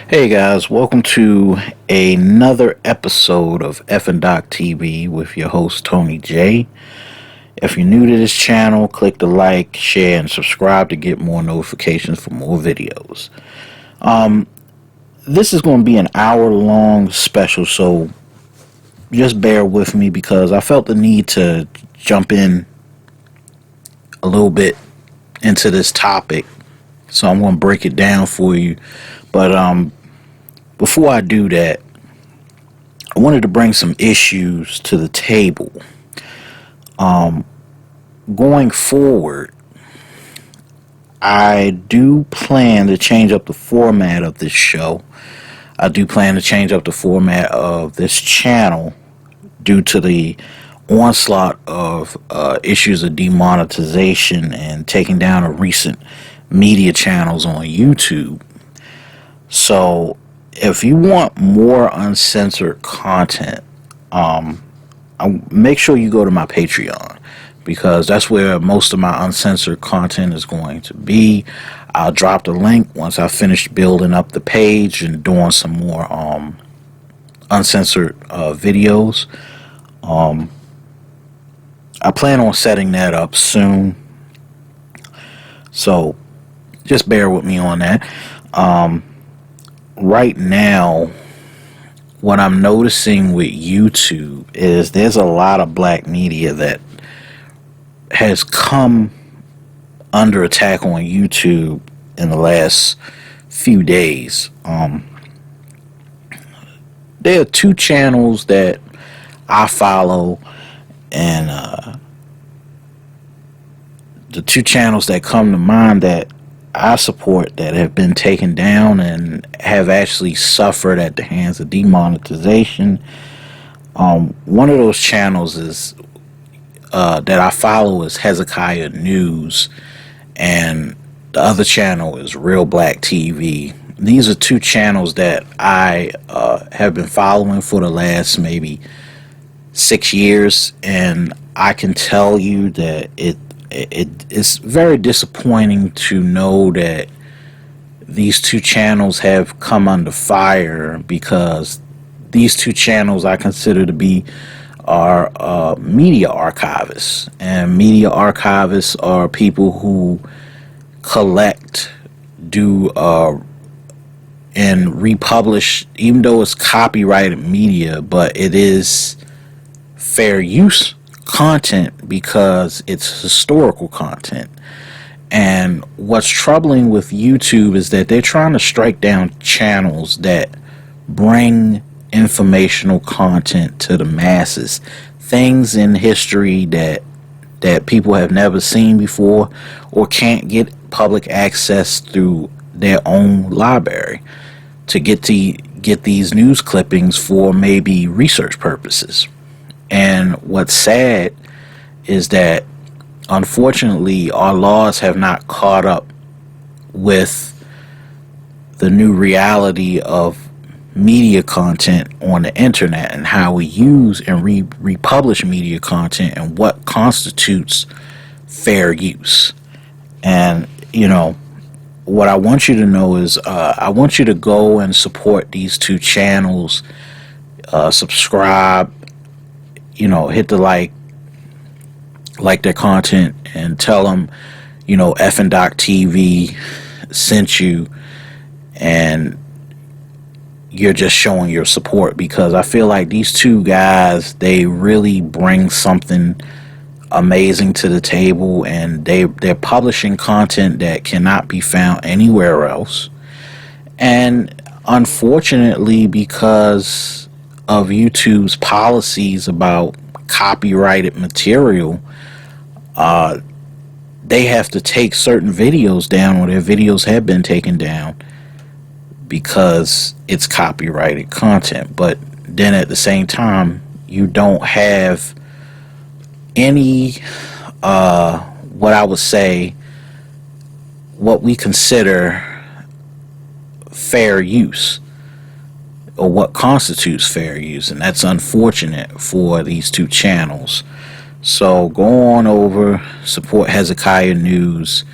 Hey guys, welcome to another episode of F and Doc TV with your host Tony J. If you're new to this channel, click the like, share, and subscribe to get more notifications for more videos. This is going to be an hour-long special, so just bear with me because I felt the need to jump in a little bit into this topic. So I'm going to break it down for you. But before I do that, I wanted to bring some issues to the table. Going forward, I do plan to change up the format of this show. I do plan to change up the format of this channel due to the onslaught of issues of demonetization and taking down of recent media channels on YouTube. So if you want more uncensored content, make sure you go to my Patreon, because that's where most of my uncensored content is going to be. I'll drop the link once I finish building up the page and doing some more uncensored videos. I plan on setting that up soon, so just bear with me on that. Right now, what I'm noticing with YouTube is there's a lot of black media that has come under attack on YouTube in the last few days. There are two channels that I follow, and the two channels that come to mind that I support that have been taken down and have actually suffered at the hands of demonetization. One of those channels is that I follow is Hezekiah News, and the other channel is Real Black TV. These are two channels that I have been following for the last maybe 6 years, and I can tell you that it's very disappointing to know that these two channels have come under fire, because these two channels I consider to be are media archivists, and media archivists are people who collect, do and republish, even though it's copyrighted media, but it is fair use content because it's historical content. And what's troubling with YouTube is that they're trying to strike down channels that bring informational content to the masses, things in history that people have never seen before or can't get public access through their own library, to get these news clippings for maybe research purposes. And what's sad is that, unfortunately, our laws have not caught up with the new reality of media content on the internet and how we use and republish media content and what constitutes fair use. And, what I want you to know is I want you to go and support these two channels, subscribe, hit the like their content, and tell them, F and Doc TV sent you, and you're just showing your support, because I feel like these two guys, they really bring something amazing to the table, and they're publishing content that cannot be found anywhere else. And unfortunately, because of YouTube's policies about copyrighted material, they have to take certain videos down, or their videos have been taken down, because it's copyrighted content. But then at the same time, you don't have any what I would say, what we consider fair use, or what constitutes fair use, and that's unfortunate for these two channels. So go on over, support Hezekiah News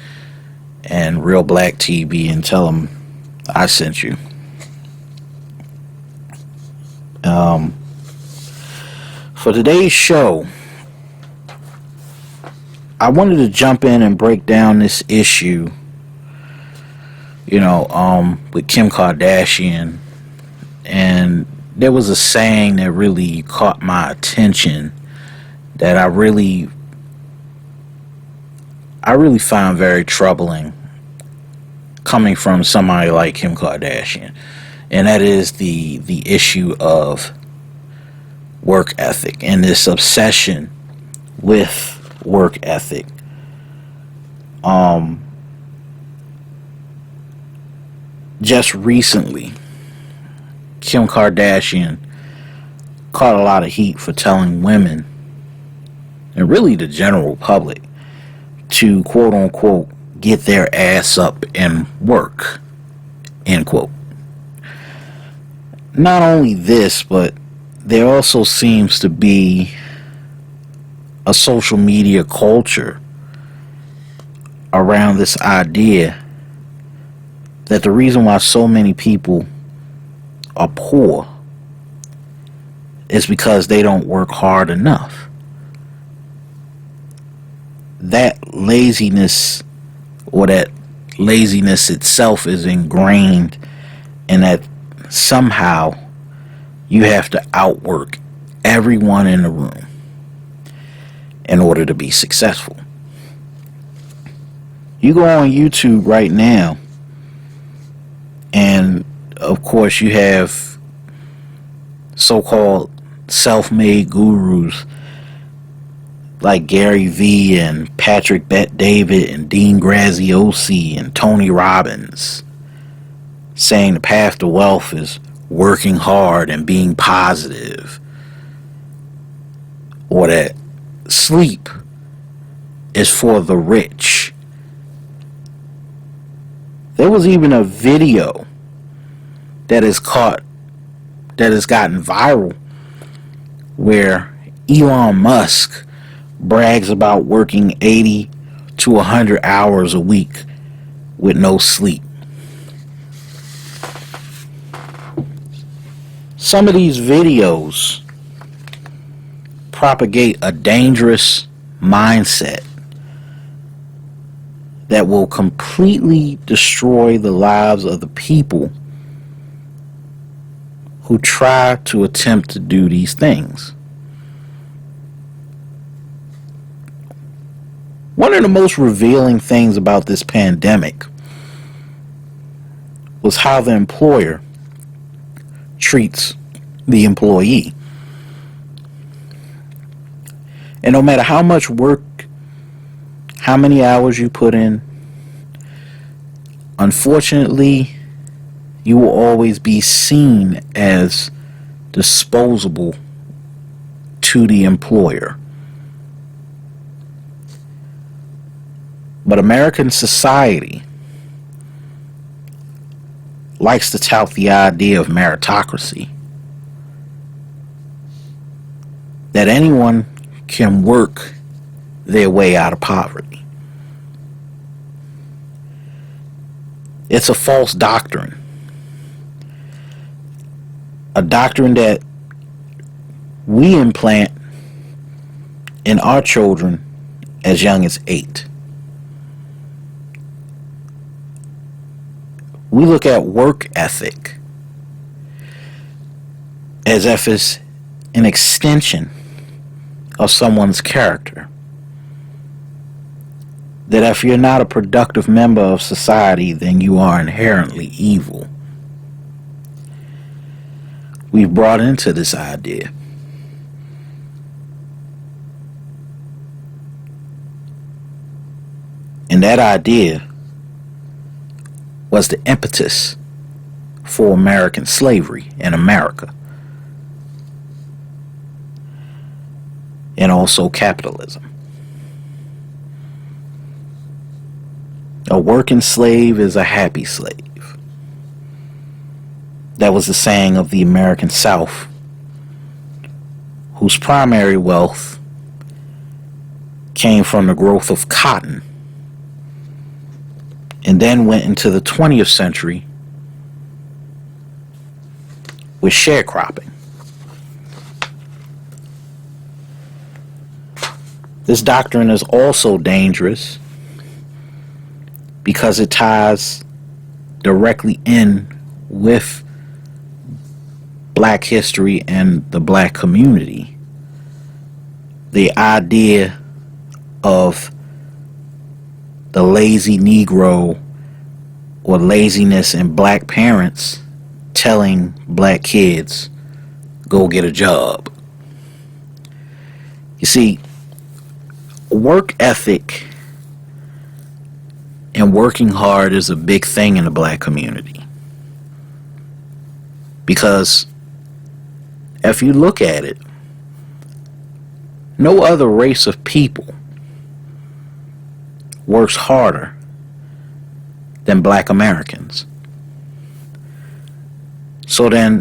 and Real Black TV, and tell them, I sent you. Um, for today's show, I wanted to jump in and break down this issue, with Kim Kardashian. And there was a saying that really caught my attention that I really found very troubling coming from somebody like Kim Kardashian. And that is the issue of work ethic and this obsession with work ethic. Just recently, Kim Kardashian caught a lot of heat for telling women, and really the general public, to quote unquote get their ass up and work, end quote. Not only this, but there also seems to be a social media culture around this idea that the reason why so many people are poor is because they don't work hard enough. That laziness, or that laziness itself, is ingrained in that somehow you have to outwork everyone in the room in order to be successful. You go on YouTube right now, and of course you have so-called self-made gurus like Gary Vee and Patrick Bet-David and Dean Graziosi and Tony Robbins saying the path to wealth is working hard and being positive, or that sleep is for the rich. There was even a video that has gotten viral where Elon Musk brags about working 80 to 100 hours a week with no sleep. Some of these videos propagate a dangerous mindset that will completely destroy the lives of the people who try to attempt to do these things. One of the most revealing things about this pandemic was how the employer treats the employee. And no matter how much work, how many hours you put in, unfortunately, you will always be seen as disposable to the employer. But American society likes to tout the idea of meritocracy, that anyone can work their way out of poverty. It's a false doctrine. A doctrine that we implant in our children as young as 8. We look at work ethic as if it's an extension of someone's character. That if you're not a productive member of society, then you are inherently evil. We've brought into this idea. And that idea was the impetus for American slavery in America. And also capitalism. A working slave is a happy slave. That was the saying of the American South, whose primary wealth came from the growth of cotton, and then went into the 20th century with sharecropping. This doctrine is also dangerous because it ties directly in with black history and the black community. The idea of the lazy Negro or laziness in black parents telling black kids, go get a job. You see, work ethic and working hard is a big thing in the black community. Because if you look at it, no other race of people works harder than black Americans. So then,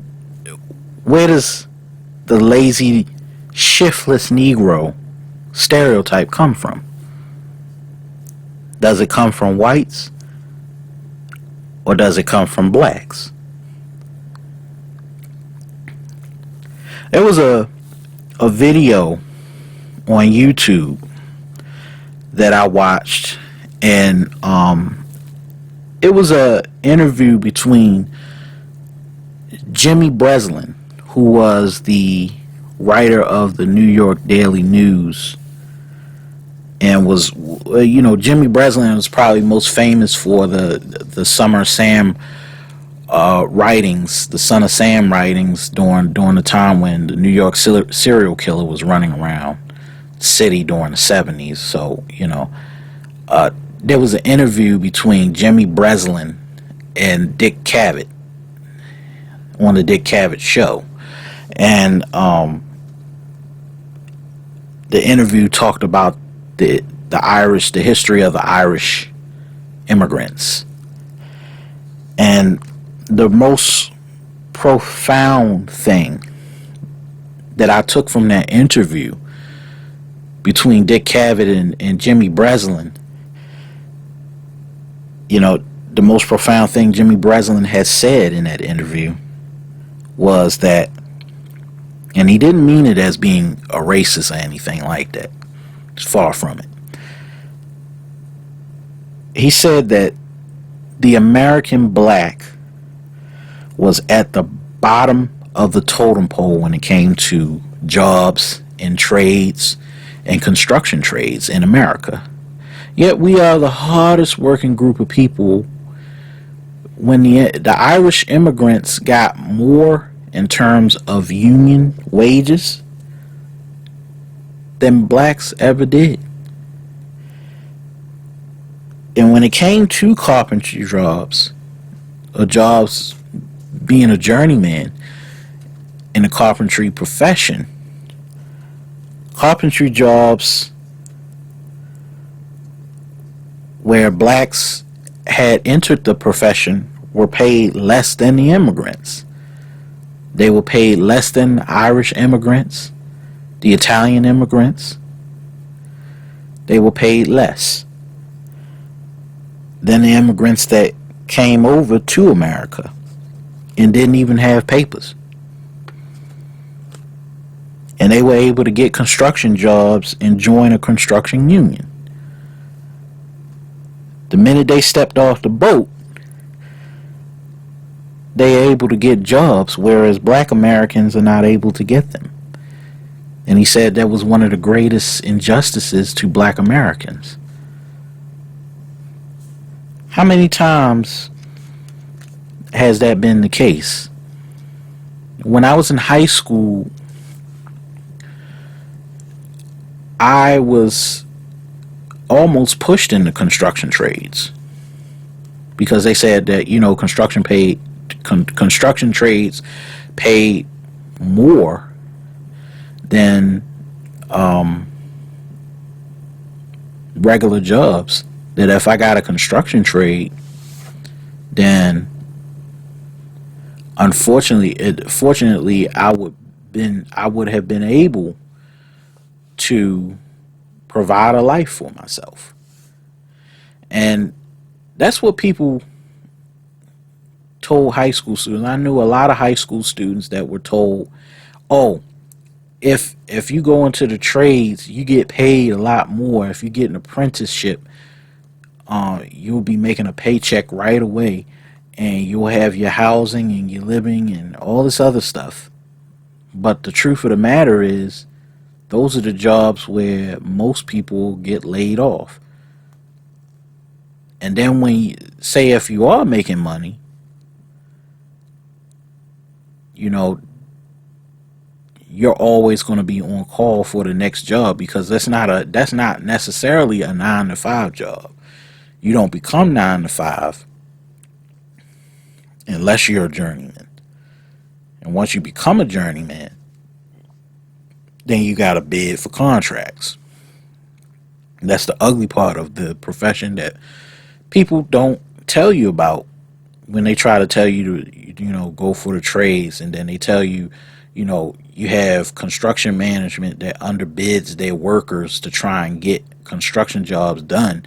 where does the lazy, shiftless Negro stereotype come from? Does it come from whites? Or does it come from blacks? There was a video on YouTube that I watched, and it was a interview between Jimmy Breslin, who was the writer of the New York Daily News, and was, Jimmy Breslin was probably most famous for the Summer Sam writings, the Son of Sam writings during the time when the New York serial killer was running around the city during the 70s. So, there was an interview between Jimmy Breslin and Dick Cavett on the Dick Cavett show. And the interview talked about the history of the Irish immigrants. And the most profound thing that I took from that interview between Dick Cavett and Jimmy Breslin, the most profound thing Jimmy Breslin had said in that interview was that, and he didn't mean it as being a racist or anything like that, it's far from it. He said that the American black was at the bottom of the totem pole when it came to jobs and trades and construction trades in America. Yet we are the hardest working group of people. When the Irish immigrants got more in terms of union wages than blacks ever did. And when it came to carpentry jobs, or jobs being a journeyman in the carpentry profession, carpentry jobs where blacks had entered the profession were paid less than the immigrants. They were paid less than the Irish immigrants, the Italian immigrants. They were paid less than the immigrants that came over to America and didn't even have papers. And they were able to get construction jobs and join a construction union. The minute they stepped off the boat, they're able to get jobs, whereas black Americans are not able to get them. And he said that was one of the greatest injustices to black Americans. How many times has that been the case? When I was in high school, I was almost pushed into construction trades because they said that, construction trades pay more than regular jobs. That if I got a construction trade, then fortunately I would have been able to provide a life for myself. And that's what people told high school students. I knew a lot of high school students that were told, "Oh, if you go into the trades, you get paid a lot more. If you get an apprenticeship, you'll be making a paycheck right away, and you'll have your housing and your living and all this other stuff." But the truth of the matter is, those are the jobs where most people get laid off. And then when you say if you are making money, you know, you're always going to be on call for the next job, because that's not necessarily a 9 to 5 job. You don't become 9 to 5 unless you're a journeyman. And once you become a journeyman, then you got to bid for contracts. And that's the ugly part of the profession that people don't tell you about when they try to tell you to, go for the trades. And then they tell you, you have construction management that underbids their workers to try and get construction jobs done,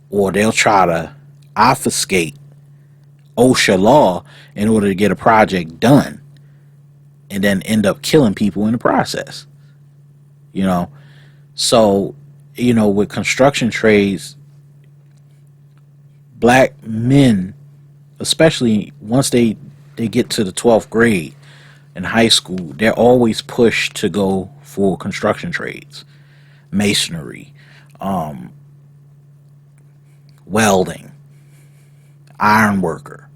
or they'll try to obfuscate OSHA law in order to get a project done, and then end up killing people in the process. So, with construction trades, black men, especially once they get to the 12th grade in high school, they're always pushed to go for construction trades, masonry, welding, iron worker.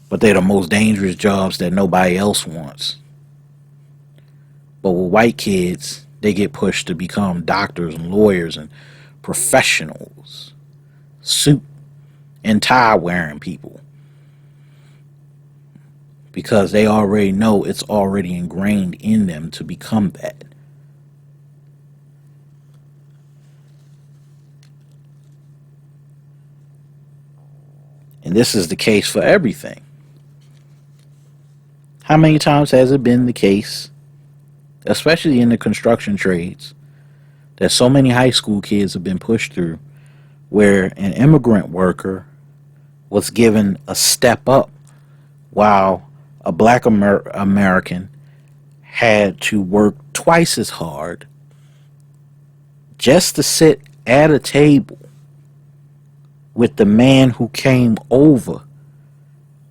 But they're the most dangerous jobs that nobody else wants. But with white kids, they get pushed to become doctors and lawyers and professionals, suit and tie wearing people, because they already know it's already ingrained in them to become that. And this is the case for everything. How many times has it been the case, especially in the construction trades, that so many high school kids have been pushed through, where an immigrant worker was given a step up, while a black American had to work twice as hard just to sit at a table with the man who came over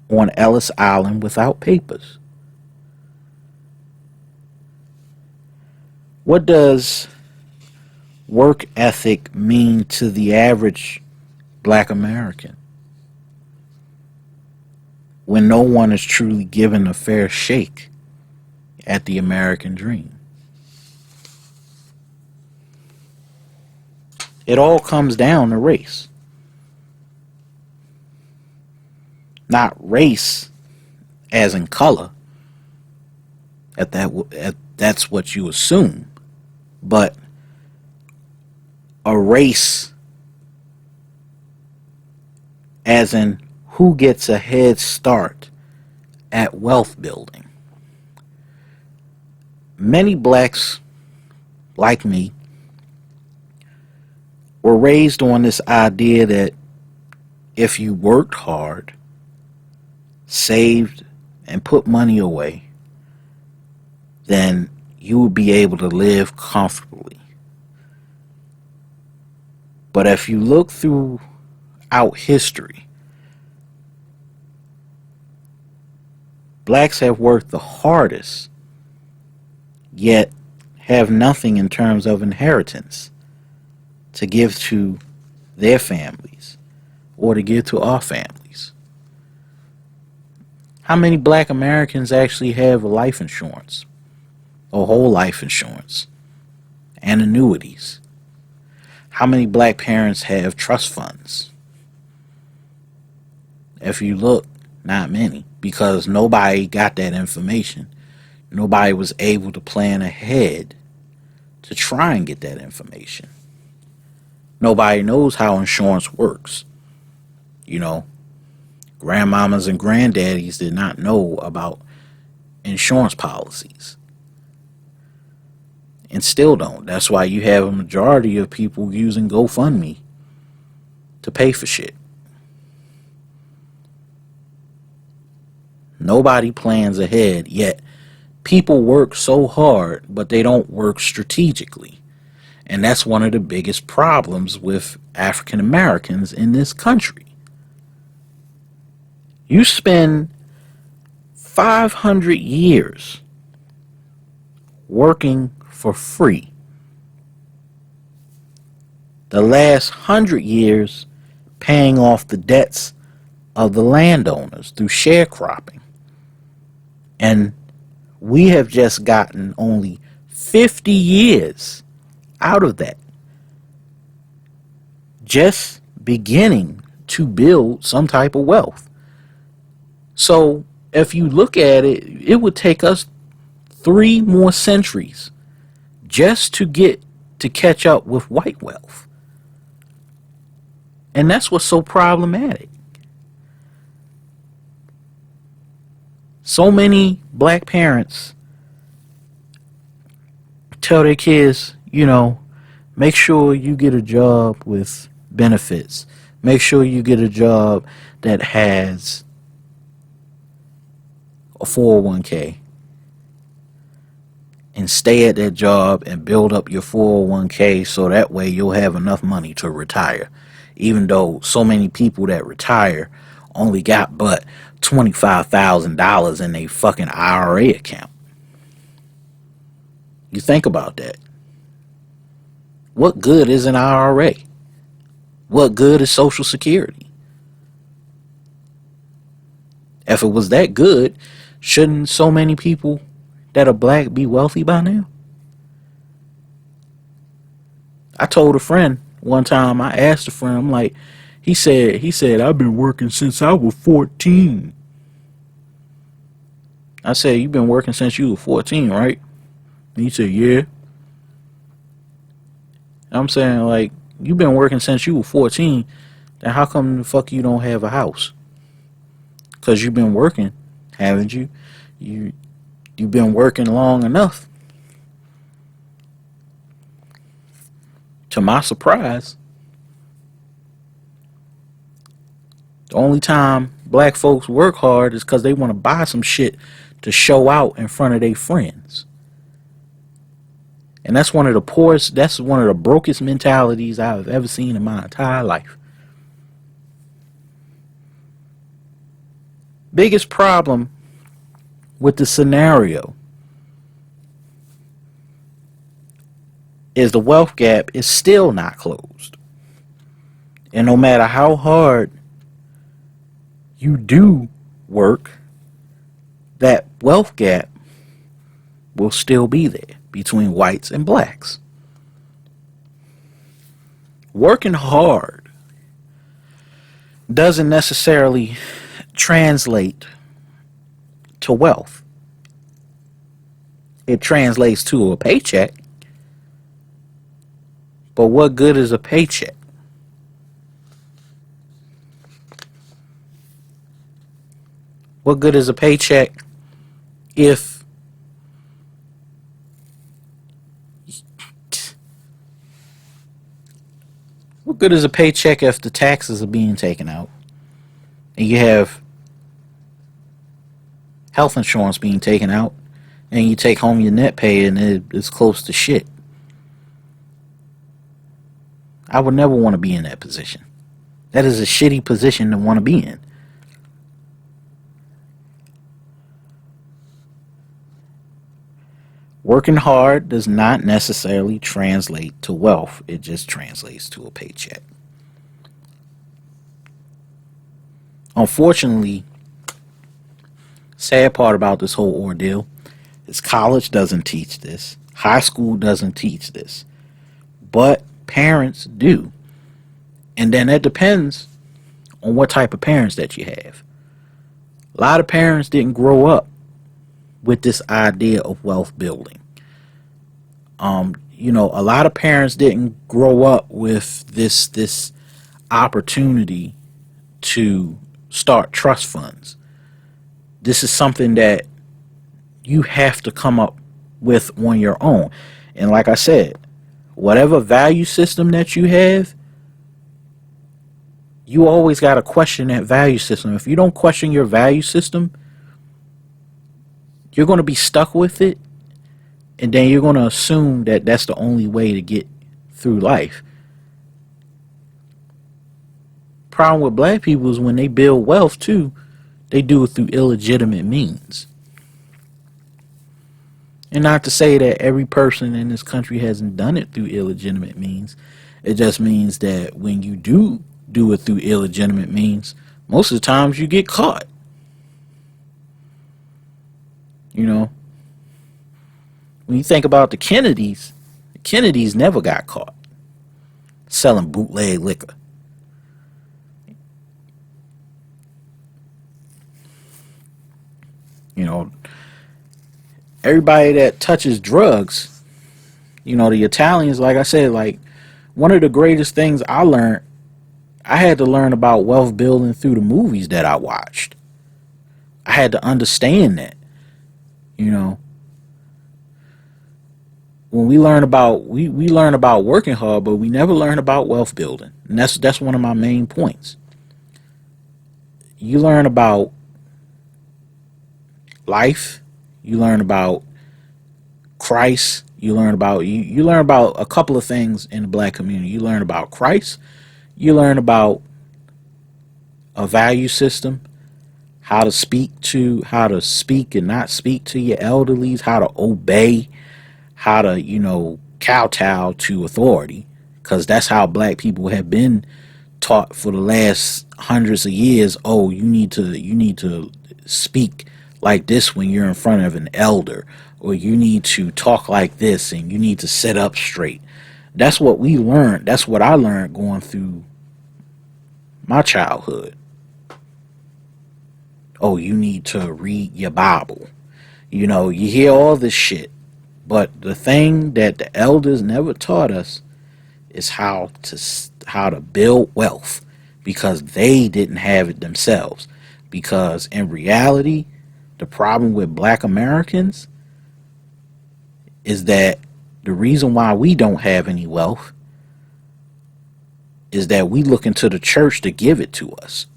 on Ellis Island without papers? What does work ethic mean to the average black American when no one is truly given a fair shake at the American dream? It all comes down to race. Not race as in color, that's what you assume, but a race as in who gets a head start at wealth building. Many blacks, like me, were raised on this idea that if you worked hard, saved, and put money away, then you would be able to live comfortably. But if you look throughout history, blacks have worked the hardest, yet have nothing in terms of inheritance to give to their families or to give to our families. How many black Americans actually have life insurance, or whole life insurance, and annuities? How many black parents have trust funds? If you look, not many, because nobody got that information. Nobody was able to plan ahead to try and get that information. Nobody knows how insurance works. Grandmamas and granddaddies did not know about insurance policies, and still don't. That's why you have a majority of people using GoFundMe to pay for shit. Nobody plans ahead, yet people work so hard, but they don't work strategically. And that's one of the biggest problems with African Americans in this country. You spend 500 years working for free. The last 100 years paying off the debts of the landowners through sharecropping. And we have just gotten only 50 years out of that. Just beginning to build some type of wealth. So if you look at it, it would take us 3 more centuries just to catch up with white wealth. And that's what's so problematic. So many black parents tell their kids, make sure you get a job with benefits. Make sure you get a job that has a 401k. And stay at that job and build up your 401k so that way you'll have enough money to retire. Even though so many people that retire only got but $25,000 in their fucking IRA account. You think about that. What good is an IRA? What good is Social Security? If it was that good, shouldn't so many people that are black be wealthy by now? I told a friend one time, I asked a friend, I'm like, he said, I've been working since I was 14. I said, you've been working since you were 14, right? And he said, yeah. I'm saying, like, you've been working since you were 14, then how come the fuck you don't have a house? Because you've been working, haven't you? You've been working long enough. To my surprise, the only time black folks work hard is because they want to buy some shit to show out in front of their friends. And that's one of the poorest, that's one of the brokest mentalities I've ever seen in my entire life. Biggest problem with the scenario is the wealth gap is still not closed. And no matter how hard you do work, that wealth gap will still be there between whites and blacks. Working hard doesn't necessarily translate to wealth. It translates to a paycheck. But what good is a paycheck? What good is a paycheck if what good is a paycheck if the taxes are being taken out and you have health insurance being taken out and you take home your net pay and it's close to shit? I would never want to be in that position. That is a shitty position to want to be in. Working hard does not necessarily translate to wealth. It just translates to a paycheck. Unfortunately, sad part about this whole ordeal is college doesn't teach this. High school doesn't teach this. But parents do. And then that depends on what type of parents that you have. A lot of parents didn't grow up with this idea of wealth building. A lot of parents didn't grow up with this opportunity to start trust funds. This is something that you have to come up with on your own. And like I said, whatever value system that you have, you always got to question that value system. If you don't question your value system, you're going to be stuck with it, and then you're going to assume that that's the only way to get through life. Problem with black people is when they build wealth too, they do it through illegitimate means. And not to say that every person in this country hasn't done it through illegitimate means. It just means that when you do it through illegitimate means, most of the times you get caught. You know, when you think about the Kennedys never got caught selling bootleg liquor. You know, everybody that touches drugs, you know, the Italians, like I said, like one of the greatest things I learned, I had to learn about wealth building through the movies that I watched. I had to understand that, you know. When we learn about we learn about working hard, but we never learn about wealth building. And that's one of my main points. You learn about life, you learn about Christ, you learn about you learn about a couple of things in the black community. You learn about Christ, you learn about a value system, how to speak and not speak to your elderlies, how to obey, how to, you know, kowtow to authority, because that's how black people have been taught for the last hundreds of years. Oh, you need to speak like this when you're in front of an elder, or you need to talk like this and you need to sit up straight. That's what we learned. That's what I learned going through my childhood. Oh, you need to read your Bible. You know, you hear all this shit. But the thing that the elders never taught us is how to build wealth, because they didn't have it themselves. Because in reality, the problem with black Americans is that the reason why we don't have any wealth is that we look into the church to give it to us.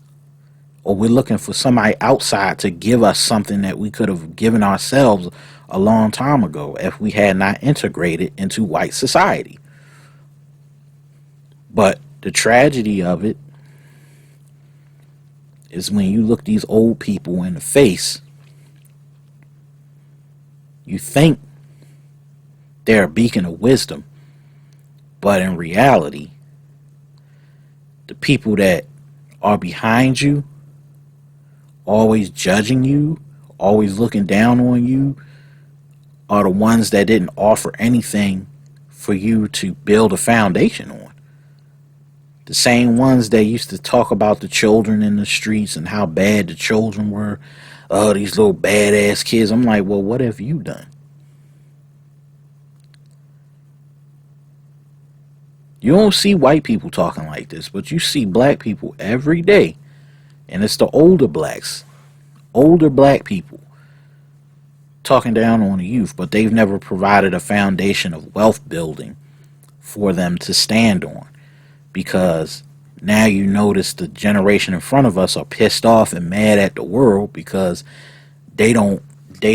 Or we're looking for somebody outside to give us something that we could have given ourselves a long time ago if we had not integrated into white society. But the tragedy of it is when you look these old people in the face, you think they're a beacon of wisdom, but in reality, the people that are behind you, always judging you, always looking down on you, are the ones that didn't offer anything for you to build a foundation on. The same ones that used to talk about the children in the streets and how bad the children were. Oh, these little badass kids. I'm like, well, what have you done? You don't see white people talking like this, but you see black people every day. And it's the older black people talking down on the youth, but they've never provided a foundation of wealth building for them to stand on. Because now you notice the generation in front of us are pissed off and mad at the world because they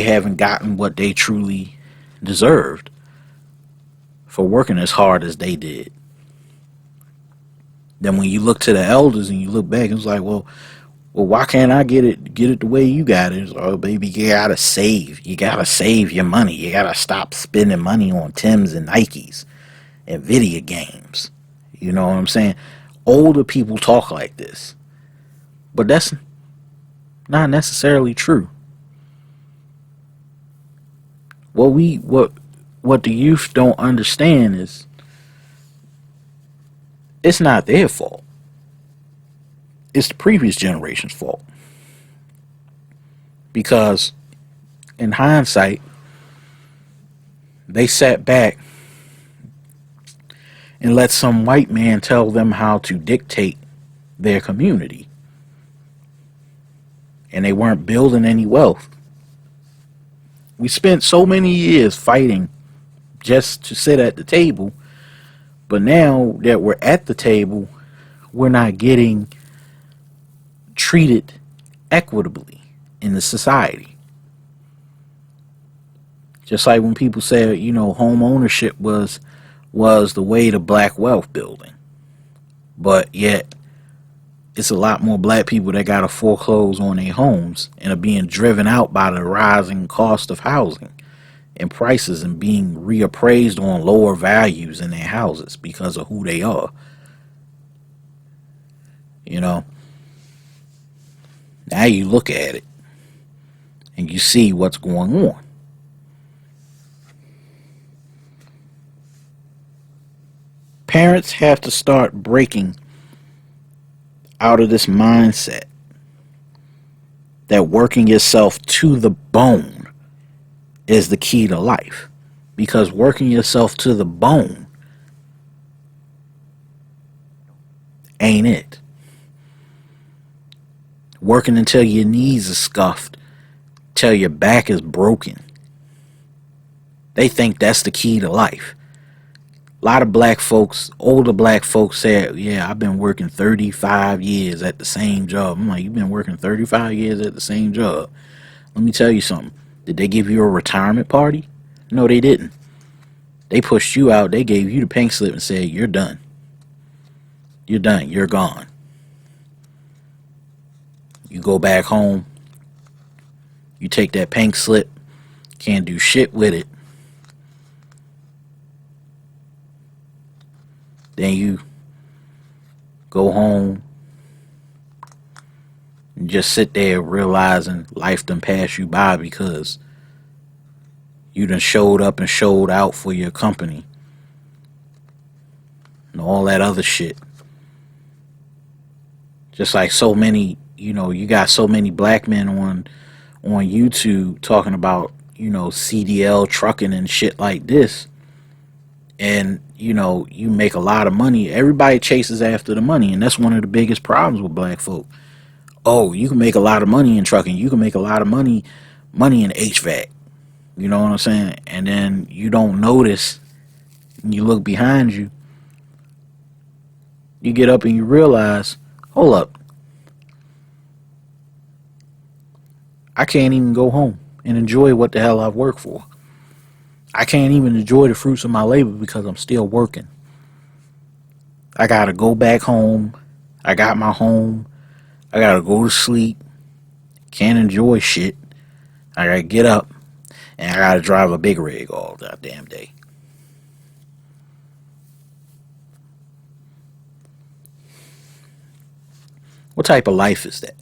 haven't gotten what they truly deserved for working as hard as they did. Then when you look to the elders and you look back, it's like, well, why can't I get it the way you got it? Oh, baby, you gotta save. You gotta save your money. You gotta stop spending money on Timbs and Nikes and video games. You know what I'm saying? Older people talk like this. But that's not necessarily true. What the youth don't understand is it's not their fault. It's the previous generation's fault. Because in hindsight, they sat back and let some white man tell them how to dictate their community. And they weren't building any wealth. We spent so many years fighting just to sit at the table, but now that we're at the table, we're not getting treated equitably in the society. Just like when people say, home ownership was the way to black wealth building. But yet it's a lot more black people that got to foreclose on their homes and are being driven out by the rising cost of housing and prices and being reappraised on lower values in their houses because of who they are. You know, now you look at it and you see what's going on. Parents have to start breaking out of this mindset that working yourself to the bone is the key to life. Because working yourself to the bone ain't it. Working until your knees are scuffed, till your back is broken. They think that's the key to life. A lot of black folks, older black folks say, yeah, I've been working 35 years at the same job. I'm like, you've been working 35 years at the same job? Let me tell you something. Did they give you a retirement party? No, they didn't. They pushed you out. They gave you the pink slip and said, you're done. You're done. You're gone. You go back home. You take that pink slip. Can't do shit with it. Then you go home and just sit there realizing life done passed you by because you done showed up and showed out for your company and all that other shit. Just like so many, you got so many black men on YouTube talking about, CDL trucking and shit like this. And, you make a lot of money. Everybody chases after the money. And that's one of the biggest problems with black folk. Oh, you can make a lot of money in trucking. You can make a lot of money in HVAC. You know what I'm saying? And then you don't notice. And you look behind you. You get up and you realize, hold up. I can't even go home and enjoy what the hell I've worked for. I can't even enjoy the fruits of my labor because I'm still working. I gotta go back home. I got my home. I gotta go to sleep. Can't enjoy shit. I gotta get up and I gotta drive a big rig all that damn day. What type of life is that?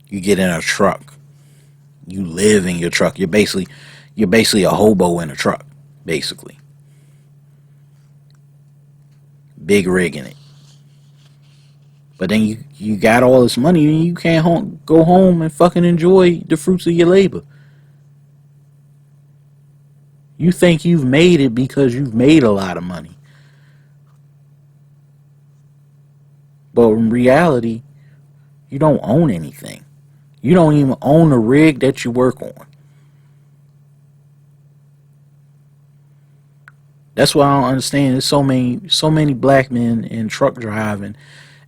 You get in a truck. You live in your truck. You're basically a hobo in a truck, basically. Big rig in it. But then you got all this money and you can't go home and fucking enjoy the fruits of your labor. You think you've made it because you've made a lot of money. But in reality, you don't own anything. You don't even own the rig that you work on. That's what I don't understand. There's so many black men in truck driving,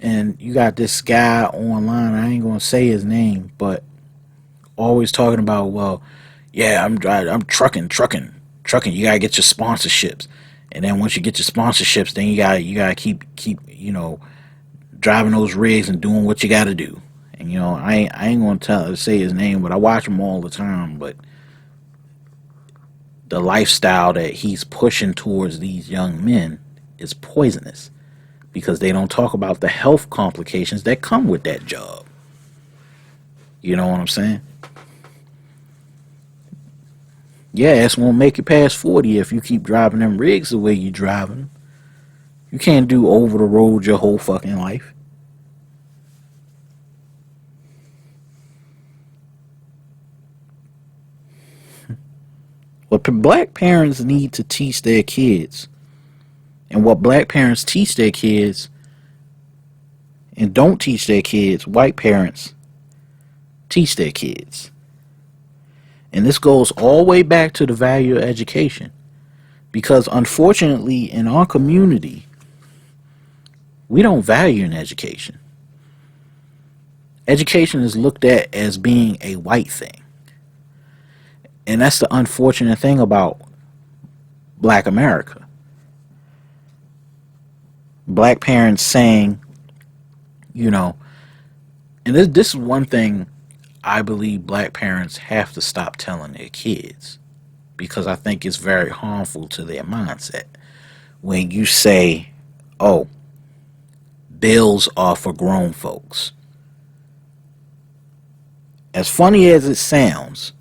and you got this guy online. I ain't gonna say his name, but always talking about, well, yeah, I'm trucking. You gotta get your sponsorships, and then once you get your sponsorships, then you gotta keep driving those rigs and doing what you gotta do. And I ain't gonna say his name, but I watch him all the time. But the lifestyle that he's pushing towards these young men is poisonous because they don't talk about the health complications that come with that job. You know what I'm saying? Yeah, ass won't make it past 40 if you keep driving them rigs the way you driving them. You can't do over the road your whole fucking life. What black parents need to teach their kids, and what black parents teach their kids and don't teach their kids, white parents teach their kids. And this goes all the way back to the value of education. Because unfortunately, in our community, we don't value an education. Education is looked at as being a white thing. And that's the unfortunate thing about black America. Black parents saying, you know, and this is one thing I believe black parents have to stop telling their kids, because I think it's very harmful to their mindset. When you say, oh, bills are for grown folks. As funny as it sounds,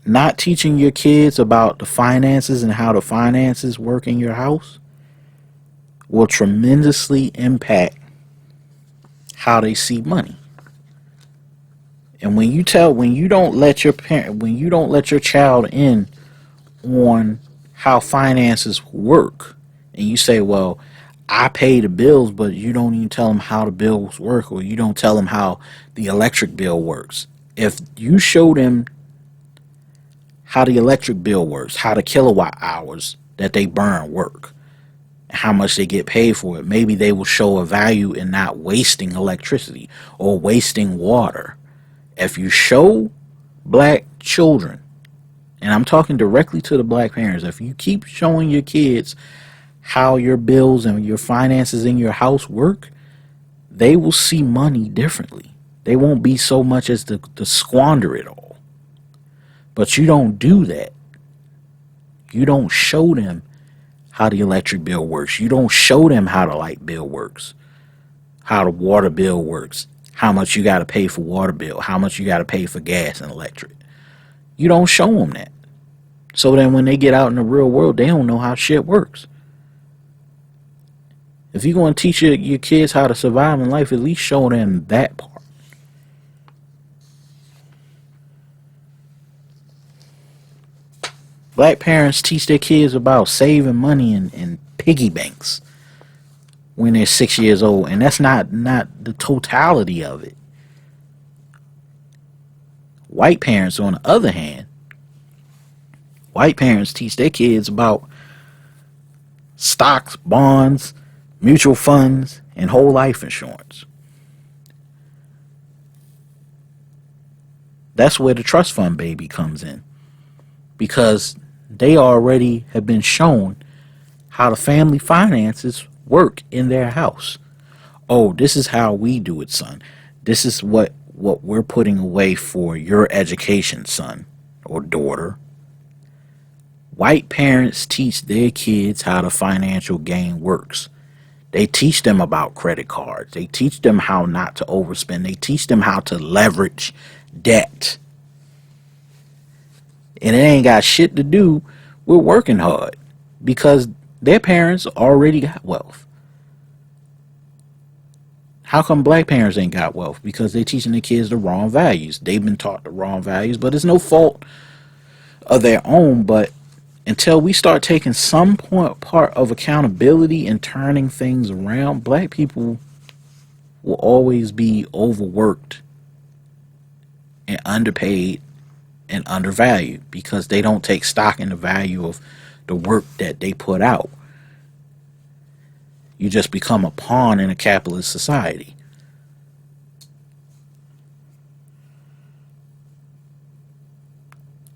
not teaching your kids about the finances and how the finances work in your house will tremendously impact how they see money. And when you don't let your parent, when you don't let your child in on how finances work, and you say, well, I pay the bills, but you don't even tell them how the bills work, or you don't tell them how the electric bill works. If you show them how the electric bill works, how the kilowatt hours that they burn work, how much they get paid for it, maybe they will show a value in not wasting electricity or wasting water. If you show black children, and I'm talking directly to the black parents, if you keep showing your kids how your bills and your finances in your house work, they will see money differently. They won't be so much as to squander it all. But you don't do that. You don't show them how the electric bill works. You don't show them how the light bill works, how the water bill works, how much you got to pay for water bill, how much you got to pay for gas and electric. You don't show them that. So then when they get out in the real world, they don't know how shit works. If you're going to teach your kids how to survive in life, at least show them that part. Black parents teach their kids about saving money in piggy banks when they're 6 years old, and that's not the totality of it. White parents, on the other hand, white parents teach their kids about stocks, bonds, mutual funds, and whole life insurance. That's where the trust fund baby comes in, because they already have been shown how the family finances work in their house. Oh, this is how we do it, son. This is what we're putting away for your education, son or daughter. White parents teach their kids how the financial game works. They teach them about credit cards. They teach them how not to overspend. They teach them how to leverage debt. And it ain't got shit to do with working hard, because their parents already got wealth. How come black parents ain't got wealth? Because they teaching their kids the wrong values. They've been taught the wrong values, but it's no fault of their own. But until we start taking some part of accountability and turning things around, black people will always be overworked and underpaid and undervalued, because they don't take stock in the value of the work that they put out. You just become a pawn in a capitalist society.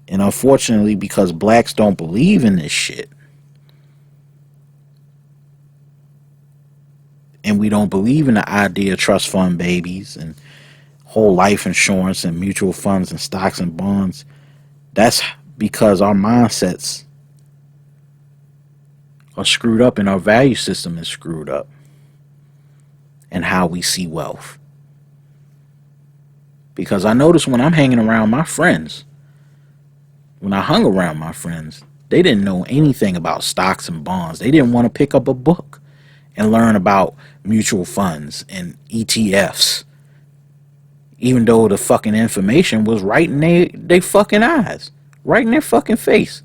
And unfortunately, because blacks don't believe in this shit, and we don't believe in the idea of trust fund babies and whole life insurance and mutual funds and stocks and bonds, that's because our mindsets are screwed up and our value system is screwed up, and how we see wealth. Because I notice when I'm hanging around my friends, when I hung around my friends, they didn't know anything about stocks and bonds. They didn't want to pick up a book and learn about mutual funds and ETFs, even though the fucking information was right in they fucking eyes, right in their fucking face.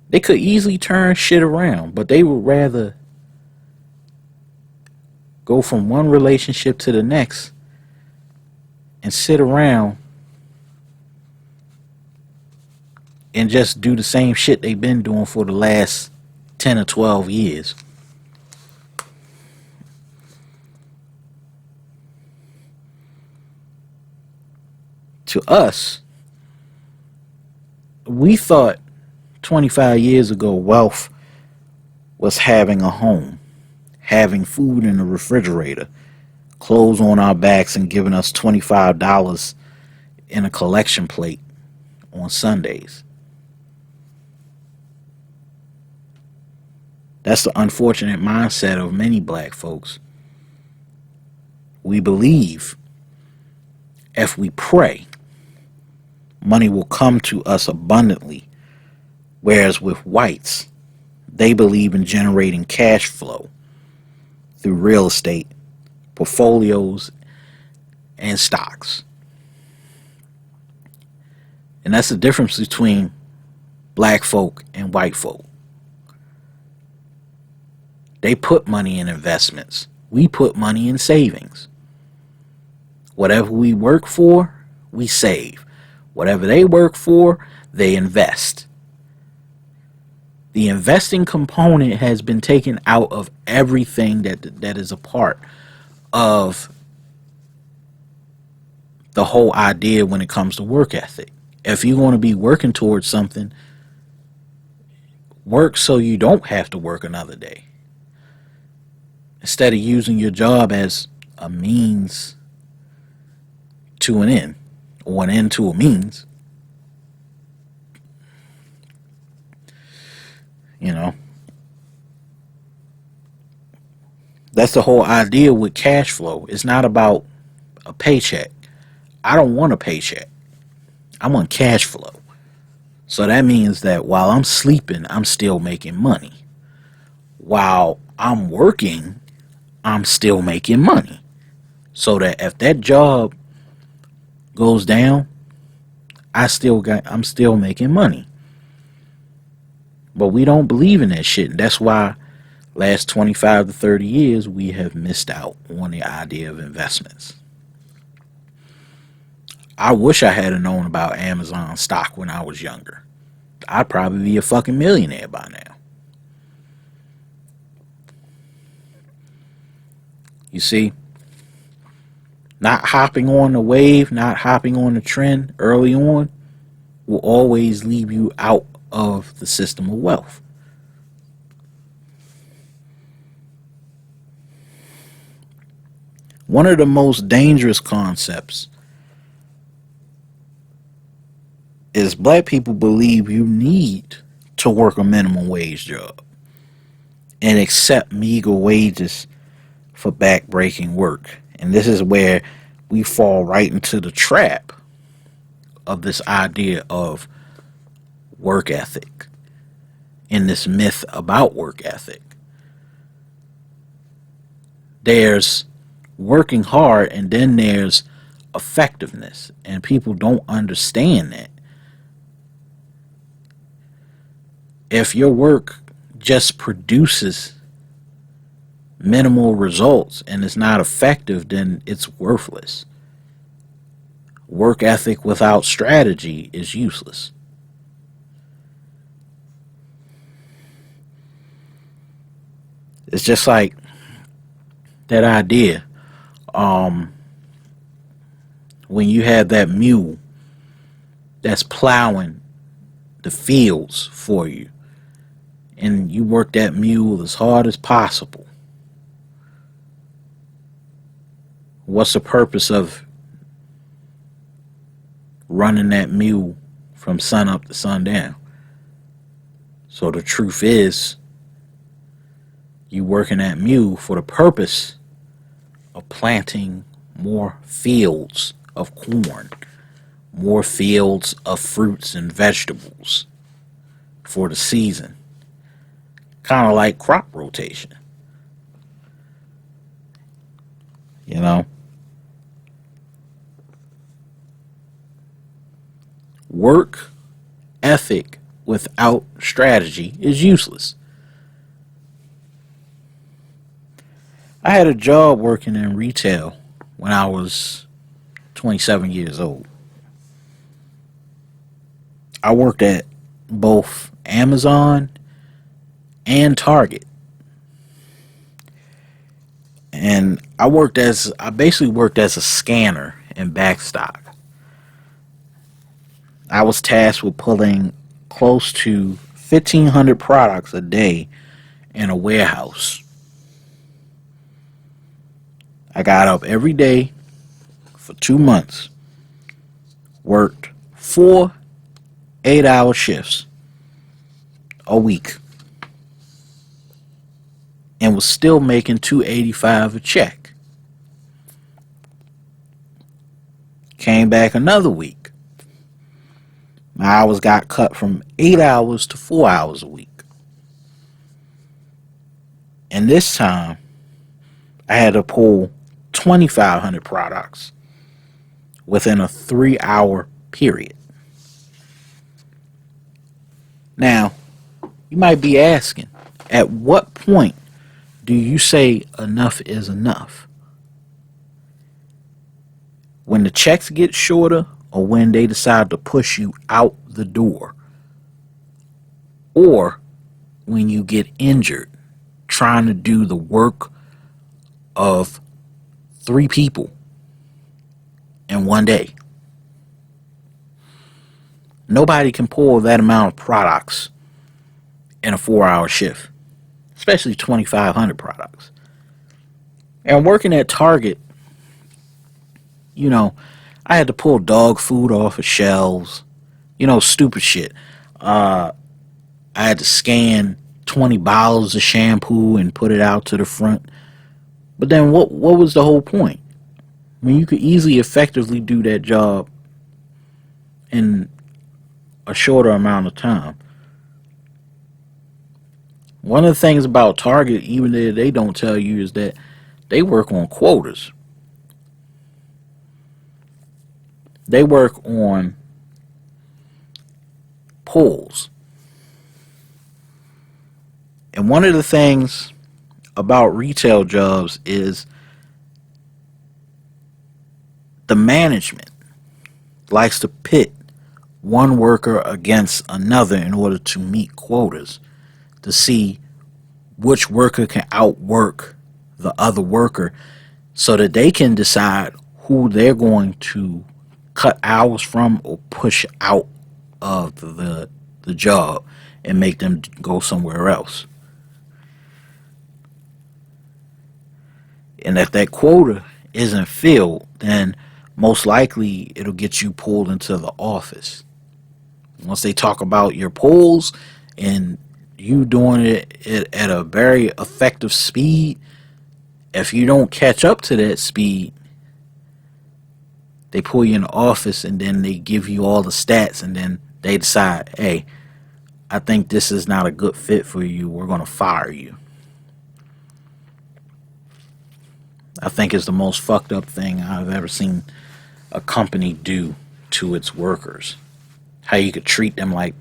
They could easily turn shit around, but they would rather go from one relationship to the next and sit around and just do the same shit they've been doing for the last 10 or 12 years. To us, we thought 25 years ago wealth was having a home, having food in the refrigerator, clothes on our backs, and giving us $25 in a collection plate on Sundays. That's the unfortunate mindset of many black folks. We believe if we pray, money will come to us abundantly, whereas with whites, they believe in generating cash flow through real estate, portfolios, and stocks. And that's the difference between black folk and white folk. They put money in investments. We put money in savings. Whatever we work for, we save. Whatever they work for, they invest. The investing component has been taken out of everything that is a part of the whole idea when it comes to work ethic. If you're going to be working towards something, work so you don't have to work another day. Instead of using your job as a means to an end, or an end to a means. You know, that's the whole idea with cash flow. It's not about a paycheck. I don't want a paycheck. I want cash flow. So that means that while I'm sleeping, I'm still making money. While I'm working, I'm still making money. So that if that job goes down, I'm still making money. But we don't believe in that shit. And that's why last 25 to 30 years we have missed out on the idea of investments. I wish I had known about Amazon stock when I was younger. I'd probably be a fucking millionaire by now. You see? Not hopping on the wave, not hopping on the trend early on will always leave you out of the system of wealth. One of the most dangerous concepts is black people believe you need to work a minimum wage job and accept meager wages for back-breaking work. And this is where we fall right into the trap of this idea of work ethic and this myth about work ethic. There's working hard and then there's effectiveness, and people don't understand that. If your work just produces minimal results and it's not effective, then it's worthless. Work ethic without strategy is useless. It's just like that idea. When you have that mule that's plowing the fields for you, and you work that mule as hard as possible, what's the purpose of running that mule from sun up to sundown? So the truth is, you working that mule for the purpose of planting more fields of corn, more fields of fruits and vegetables for the season. Kind of like crop rotation. You know? Work ethic without strategy is useless. I had a job working in retail when I was 27 years old. I worked at both Amazon and Target. And I basically worked as a scanner in backstock. I was tasked with pulling close to 1,500 products a day in a warehouse. I got up every day for 2 months, worked 4 8-hour shifts a week, and was still making $285 a check. Came back another week. My hours got cut from 8 hours to 4 hours a week. And this time, I had to pull 2,500 products within a 3 hour period. Now, you might be asking, at what point do you say enough is enough? When the checks get shorter, or when they decide to push you out the door, or when you get injured trying to do the work of 3 people in one day. Nobody can pull that amount of products in a 4 hour shift, especially 2,500 products. And working at Target, I had to pull dog food off of shelves, stupid shit. I had to scan 20 bottles of shampoo and put it out to the front. But then what was the whole point? I mean, you could easily effectively do that job in a shorter amount of time. One of the things about Target, even though they don't tell you, is that they work on quotas. They work on pulls. And one of the things about retail jobs is the management likes to pit one worker against another in order to meet quotas, to see which worker can outwork the other worker so that they can decide who they're going to cut hours from or push out of the job and make them go somewhere else. And if that quota isn't filled, then most likely it'll get you pulled into the office. Once they talk about your pulls and you doing it at a very effective speed, if you don't catch up to that speed, they pull you in the office and then they give you all the stats and then they decide, hey, I think this is not a good fit for you. We're going to fire you. I think it's the most fucked up thing I've ever seen a company do to its workers. How you could treat them like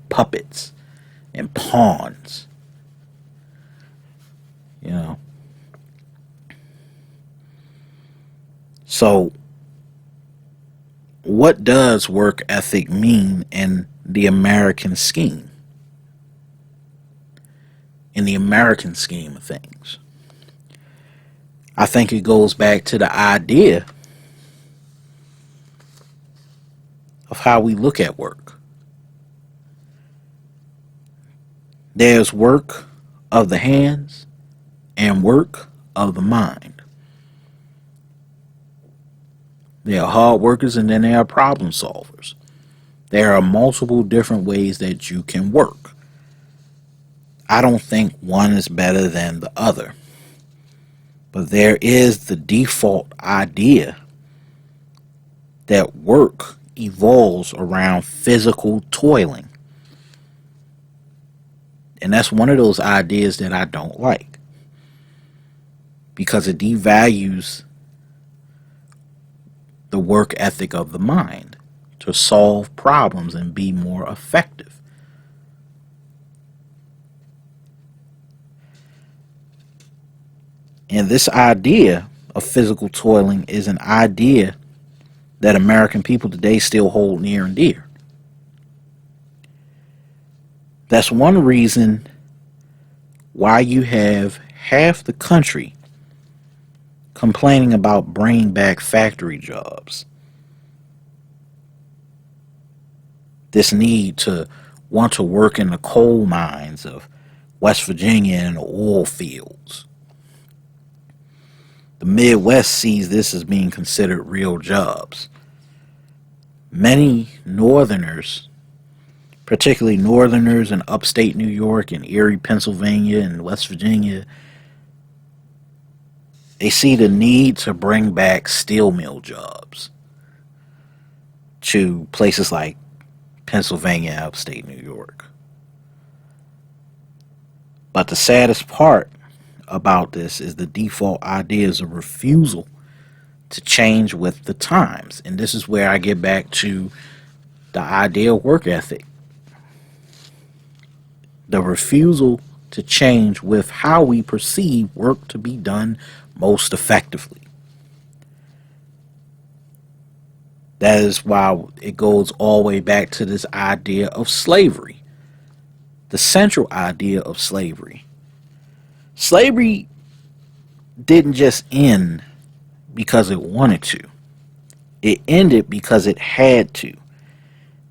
puppets and pawns. So what does work ethic mean in the American scheme? In the American scheme of things, I think it goes back to the idea of how we look at work. There's work of the hands and work of the mind. There are hard workers and then there are problem solvers. There are multiple different ways that you can work. I don't think one is better than the other. But there is the default idea that work evolves around physical toiling. And that's one of those ideas that I don't like, because it devalues the work ethic of the mind to solve problems and be more effective. And this idea of physical toiling is an idea that American people today still hold near and dear. That's one reason why you have half the country complaining about bringing back factory jobs. This need to want to work in the coal mines of West Virginia and the oil fields. The Midwest sees this as being considered real jobs. Many Northerners, particularly Northerners in upstate New York and Erie, Pennsylvania and West Virginia, they see the need to bring back steel mill jobs to places like Pennsylvania, upstate New York. But the saddest part about this is the default idea is a refusal to change with the times. And this is where I get back to the idea of work ethic. The refusal to change with how we perceive work to be done most effectively. That is why it goes all the way back to this idea of slavery. The central idea of slavery. Slavery didn't just end because it wanted to. It ended because it had to.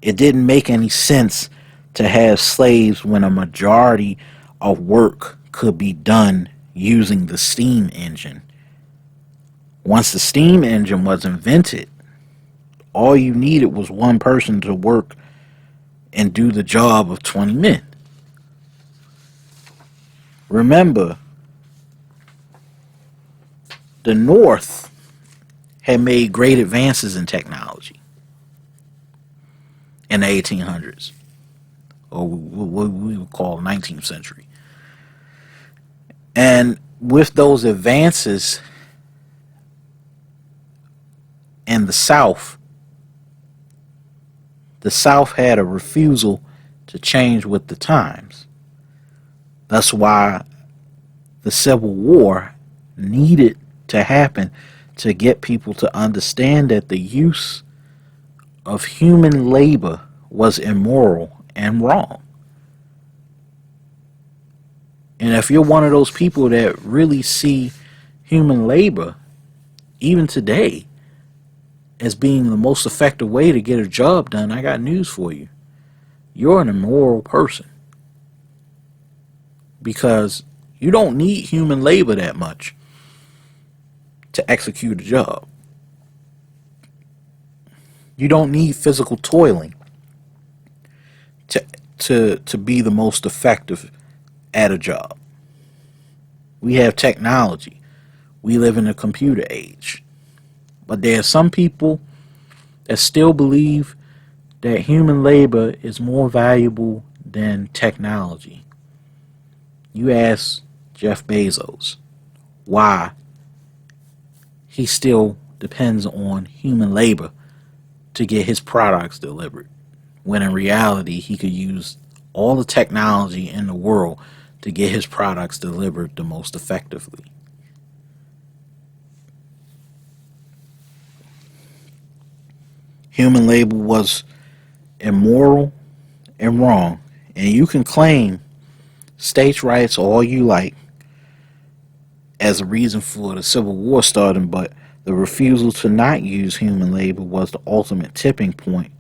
It didn't make any sense to have slaves when a majority of work could be done using the steam engine. Once the steam engine was invented, all you needed was one person to work and do the job of 20 men. Remember, the North had made great advances in technology in the 1800s, or what we would call 19th century. And with those advances in the South had a refusal to change with the times. That's why the Civil War needed to happen, to get people to understand that the use of human labor was immoral and wrong. And if you're one of those people that really see human labor, even today, as being the most effective way to get a job done, I got news for you. You're an immoral person. Because you don't need human labor that much to execute a job. You don't need physical toiling to be the most effective at a job. We have technology. We live in a computer age. But there are some people that still believe that human labor is more valuable than technology. You ask Jeff Bezos why he still depends on human labor to get his products delivered, when in reality he could use all the technology in the world to get his products delivered the most effectively. Human labor was immoral and wrong, and you can claim states' rights all you like as a reason for the Civil War starting, but the refusal to not use human labor was the ultimate tipping point,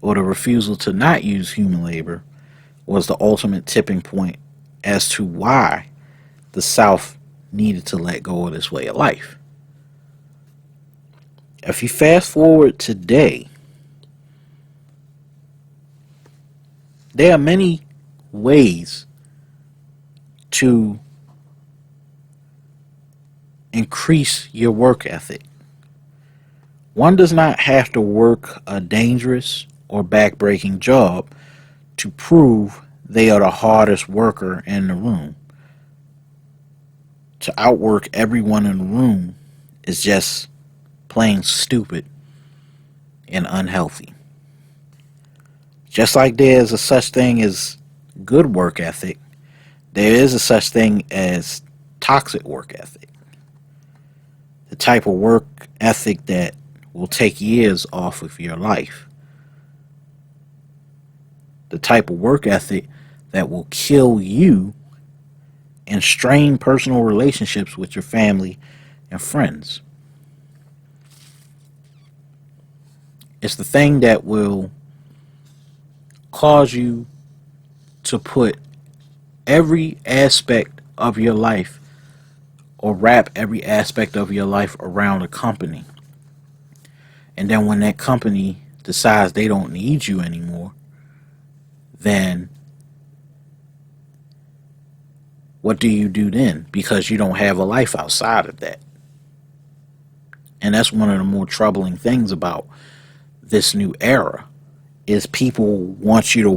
or the refusal to not use human labor was the ultimate tipping point as to why the South needed to let go of this way of life. If you fast forward today, there are many ways to increase your work ethic. One does not have to work a dangerous or backbreaking job to prove they are the hardest worker in the room. To outwork everyone in the room is just plain stupid and unhealthy. Just like there is a such thing as good work ethic, there is a such thing as toxic work ethic. The type of work ethic that will take years off of your life. The type of work ethic that will kill you and strain personal relationships with your family and friends. It's the thing that will cause you to put every aspect of your life, or wrap every aspect of your life around a company. And then when that company decides they don't need you anymore, then what do you do then? Because you don't have a life outside of that. And that's one of the more troubling things about this new era is people want you to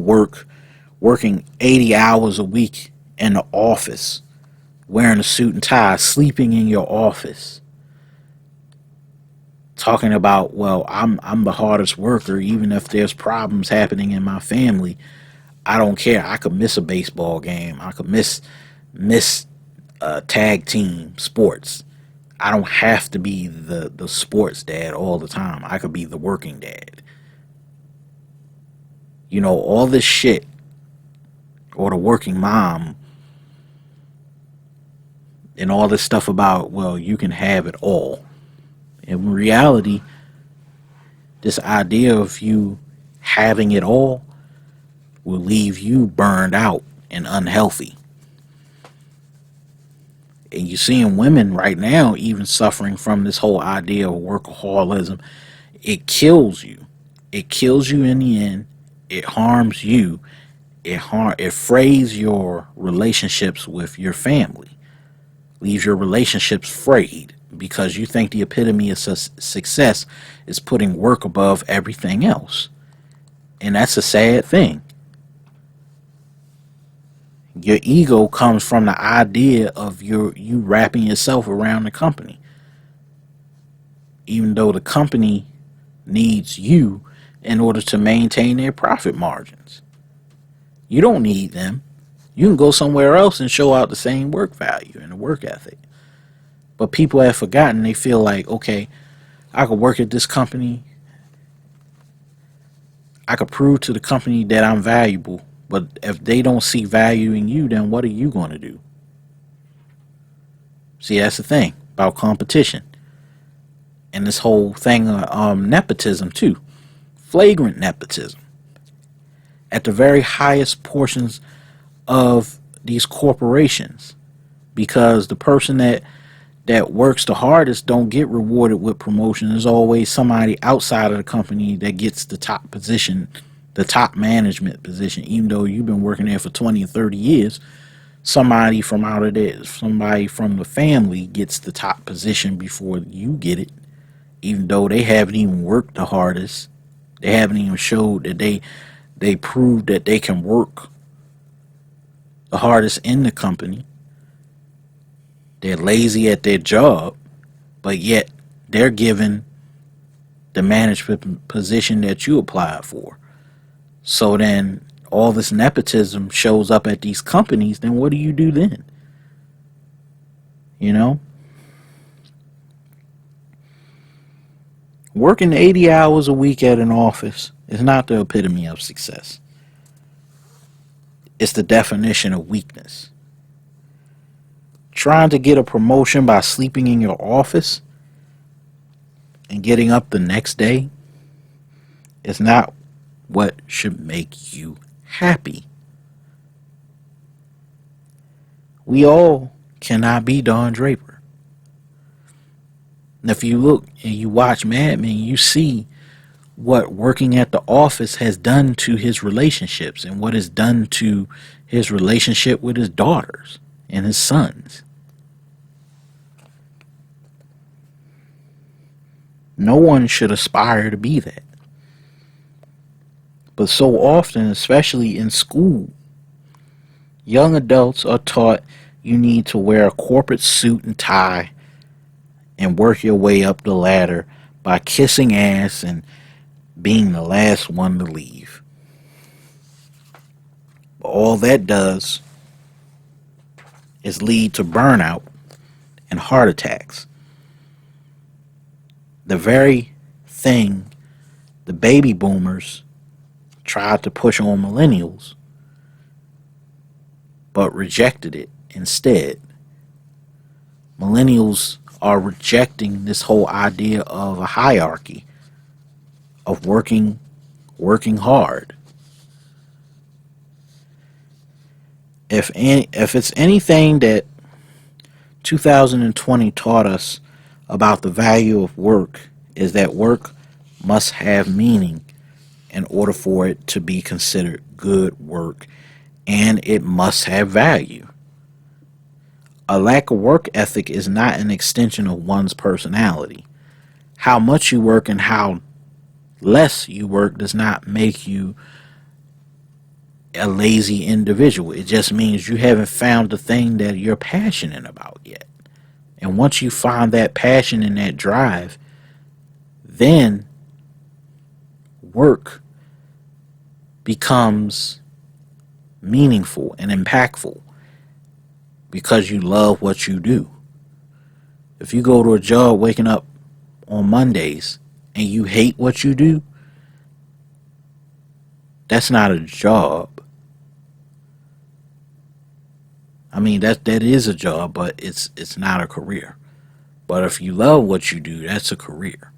working 80 hours a week in the office, wearing a suit and tie, sleeping in your office, talking about, well, I'm the hardest worker, even if there's problems happening in my family. I don't care. I could miss a baseball game. I could miss tag team sports. I don't have to be the sports dad all the time. I could be the working dad. You know, all this shit, or the working mom, and all this stuff about, well, you can have it all. In reality, this idea of you having it all will leave you burned out and unhealthy. And you're seeing women right now even suffering from this whole idea of workaholism. It kills you. It kills you in the end. It harms you. It frays your relationships with your family. Leaves your relationships frayed because you think the epitome of success is putting work above everything else. And that's a sad thing. Your ego comes from the idea of you wrapping yourself around the company. Even though the company needs you in order to maintain their profit margins. You don't need them. You can go somewhere else and show out the same work value and the work ethic. But people have forgotten. They feel like, okay, I could work at this company. I could prove to the company that I'm valuable. But if they don't see value in you, then what are you going to do? See, that's the thing about competition. And this whole thing of nepotism, too. Flagrant nepotism. At the very highest portions of these corporations. Because the person that works the hardest don't get rewarded with promotion. There's always somebody outside of the company that gets the top position, the top management position. Even though you've been working there for 20 or 30 years, somebody from out of there, somebody from the family gets the top position before you get it. Even though they haven't even worked the hardest. They haven't even showed that they proved that they can work the hardest in the company. They're lazy at their job, but yet they're given the management position that you applied for. So then all this nepotism shows up at these companies, then what do you do then? You know? Working 80 hours a week at an office is not the epitome of success. It's the definition of weakness. Trying to get a promotion by sleeping in your office and getting up the next day is not what should make you happy. We all cannot be Don Draper. And if you look and you watch Mad Men, you see what working at the office has done to his relationships and what it's done to his relationship with his daughters and his sons. No one should aspire to be that. But so often, especially in school, young adults are taught you need to wear a corporate suit and tie and work your way up the ladder by kissing ass and being the last one to leave. All that does is lead to burnout and heart attacks. The very thing the baby boomers tried to push on millennials, but rejected it instead. Millennials are rejecting this whole idea of a hierarchy of working hard. If it's anything that 2020 taught us about the value of work, is that work must have meaning in order for it to be considered good work, and it must have value. A lack of work ethic is not an extension of one's personality. How much you work and how less you work does not make you a lazy individual. It just means you haven't found the thing that you're passionate about yet. And once you find that passion and that drive, then work becomes meaningful and impactful because you love what you do. If you go to a job waking up on Mondays and you hate what you do, that's not a job. I mean, that is a job, but it's not a career. But if you love what you do, that's a career.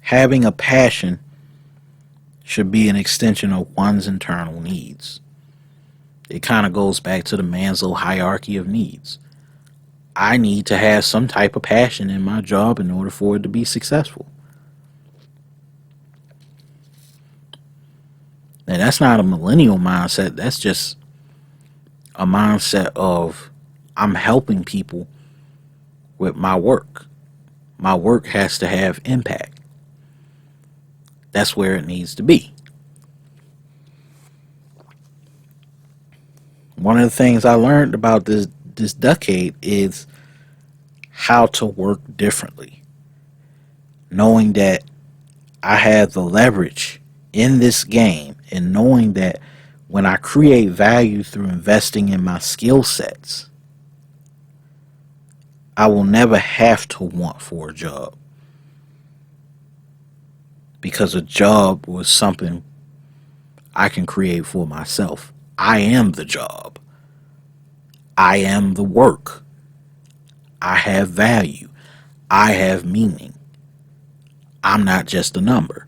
Having a passion should be an extension of one's internal needs. It kind of goes back to the Maslow hierarchy of needs. I need to have some type of passion in my job in order for it to be successful. And that's not a millennial mindset. That's just a mindset of I'm helping people with my work. My work has to have impact. That's where it needs to be. One of the things I learned about this decade is how to work differently. Knowing that I have the leverage in this game, and knowing that when I create value through investing in my skill sets, I will never have to want for a job. Because a job was something I can create for myself. I am the job. I am the work. I have value. I have meaning. I'm not just a number.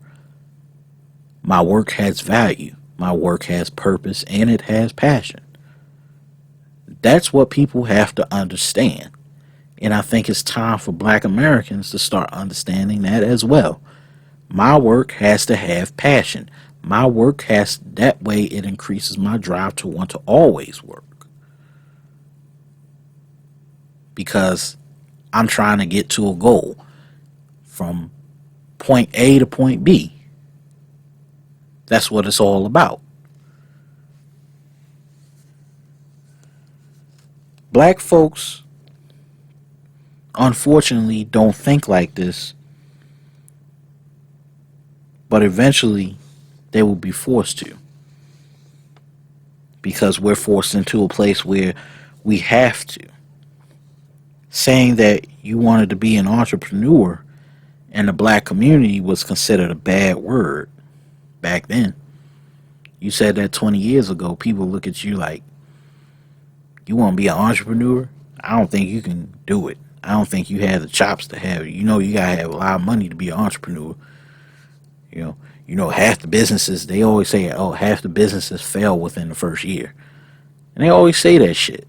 My work has value. My work has purpose, and it has passion. That's what people have to understand. And I think it's time for Black Americans to start understanding that as well. My work has to have passion. My work has, that way it increases my drive to want to always work. Because I'm trying to get to a goal from point A to point B. That's what it's all about. Black folks, unfortunately, don't think like this, but eventually they will be forced to. Because we're forced into a place where we have to. Saying that you wanted to be an entrepreneur in the black community was considered a bad word back then. You said that 20 years ago, people look at you like, you want to be an entrepreneur? I don't think you can do it. I don't think you have the chops to have it. You know, you got to have a lot of money to be an entrepreneur. You know, half the businesses, they always say, oh, half the businesses fail within the first year. And they always say that shit.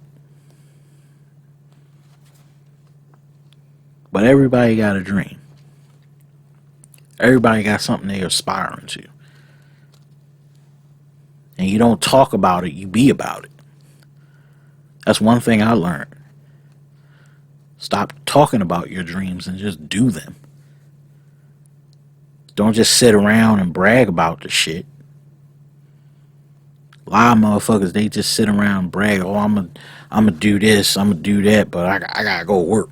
But everybody got a dream. Everybody got something they're aspiring to. And you don't talk about it, you be about it. That's one thing I learned. Stop talking about your dreams and just do them. Don't just sit around and brag about the shit. A lot of motherfuckers, they just sit around and brag, oh, I'm gonna do this, I'm gonna do that, but I gotta go work.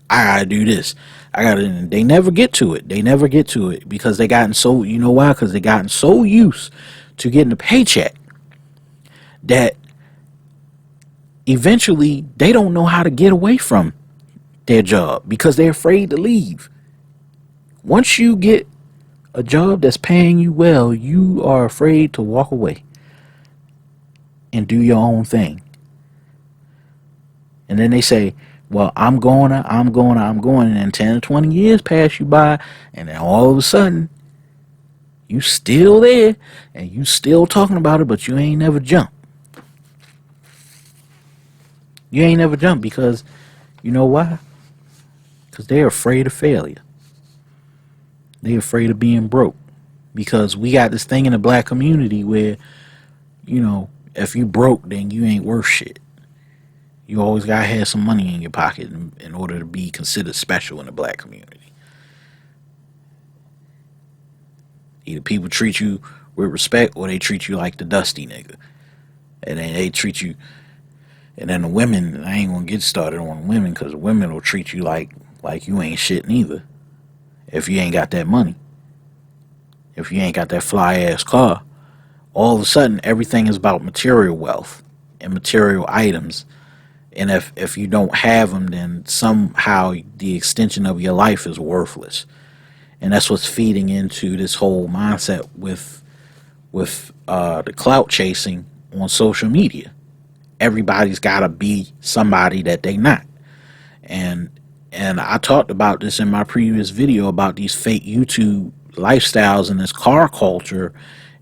I gotta do this. They never get to it. They never get to it because they gotten so, you know why? Because they gotten so used to getting a paycheck that eventually they don't know how to get away from their job because they're afraid to leave. Once you get a job that's paying you well, you are afraid to walk away and do your own thing And then they say, well, I'm going, and then 10 or 20 years pass you by, and then all of a sudden, you still there, and you still talking about it, but you ain't never jumped. You ain't never jumped because, you know why? Because they're afraid of failure. They're afraid of being broke. Because we got this thing in the black community where, if you broke, then you ain't worth shit. You always gotta have some money in your pocket in order to be considered special in the black community. Either people treat you with respect or they treat you like the dusty nigga. And then they treat you, and then the women, I ain't gonna get started on women because women will treat you like you ain't shit neither. If you ain't got that money. If you ain't got that fly ass car. All of a sudden everything is about material wealth and material items. And if you don't have them, then somehow the extension of your life is worthless. And that's what's feeding into this whole mindset with the clout chasing on social media. Everybody's got to be somebody that they not. And I talked about this in my previous video about these fake YouTube lifestyles and this car culture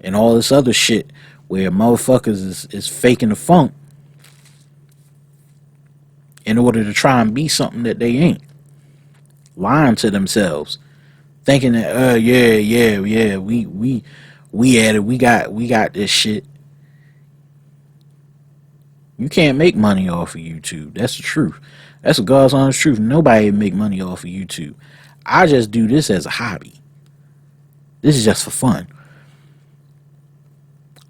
and all this other shit where motherfuckers is faking the funk in order to try and be something that they ain't. Lying to themselves. Thinking that we at it, we got this shit. You can't make money off of YouTube. That's the truth. That's the God's honest truth. Nobody make money off of YouTube. I just do this as a hobby. This is just for fun.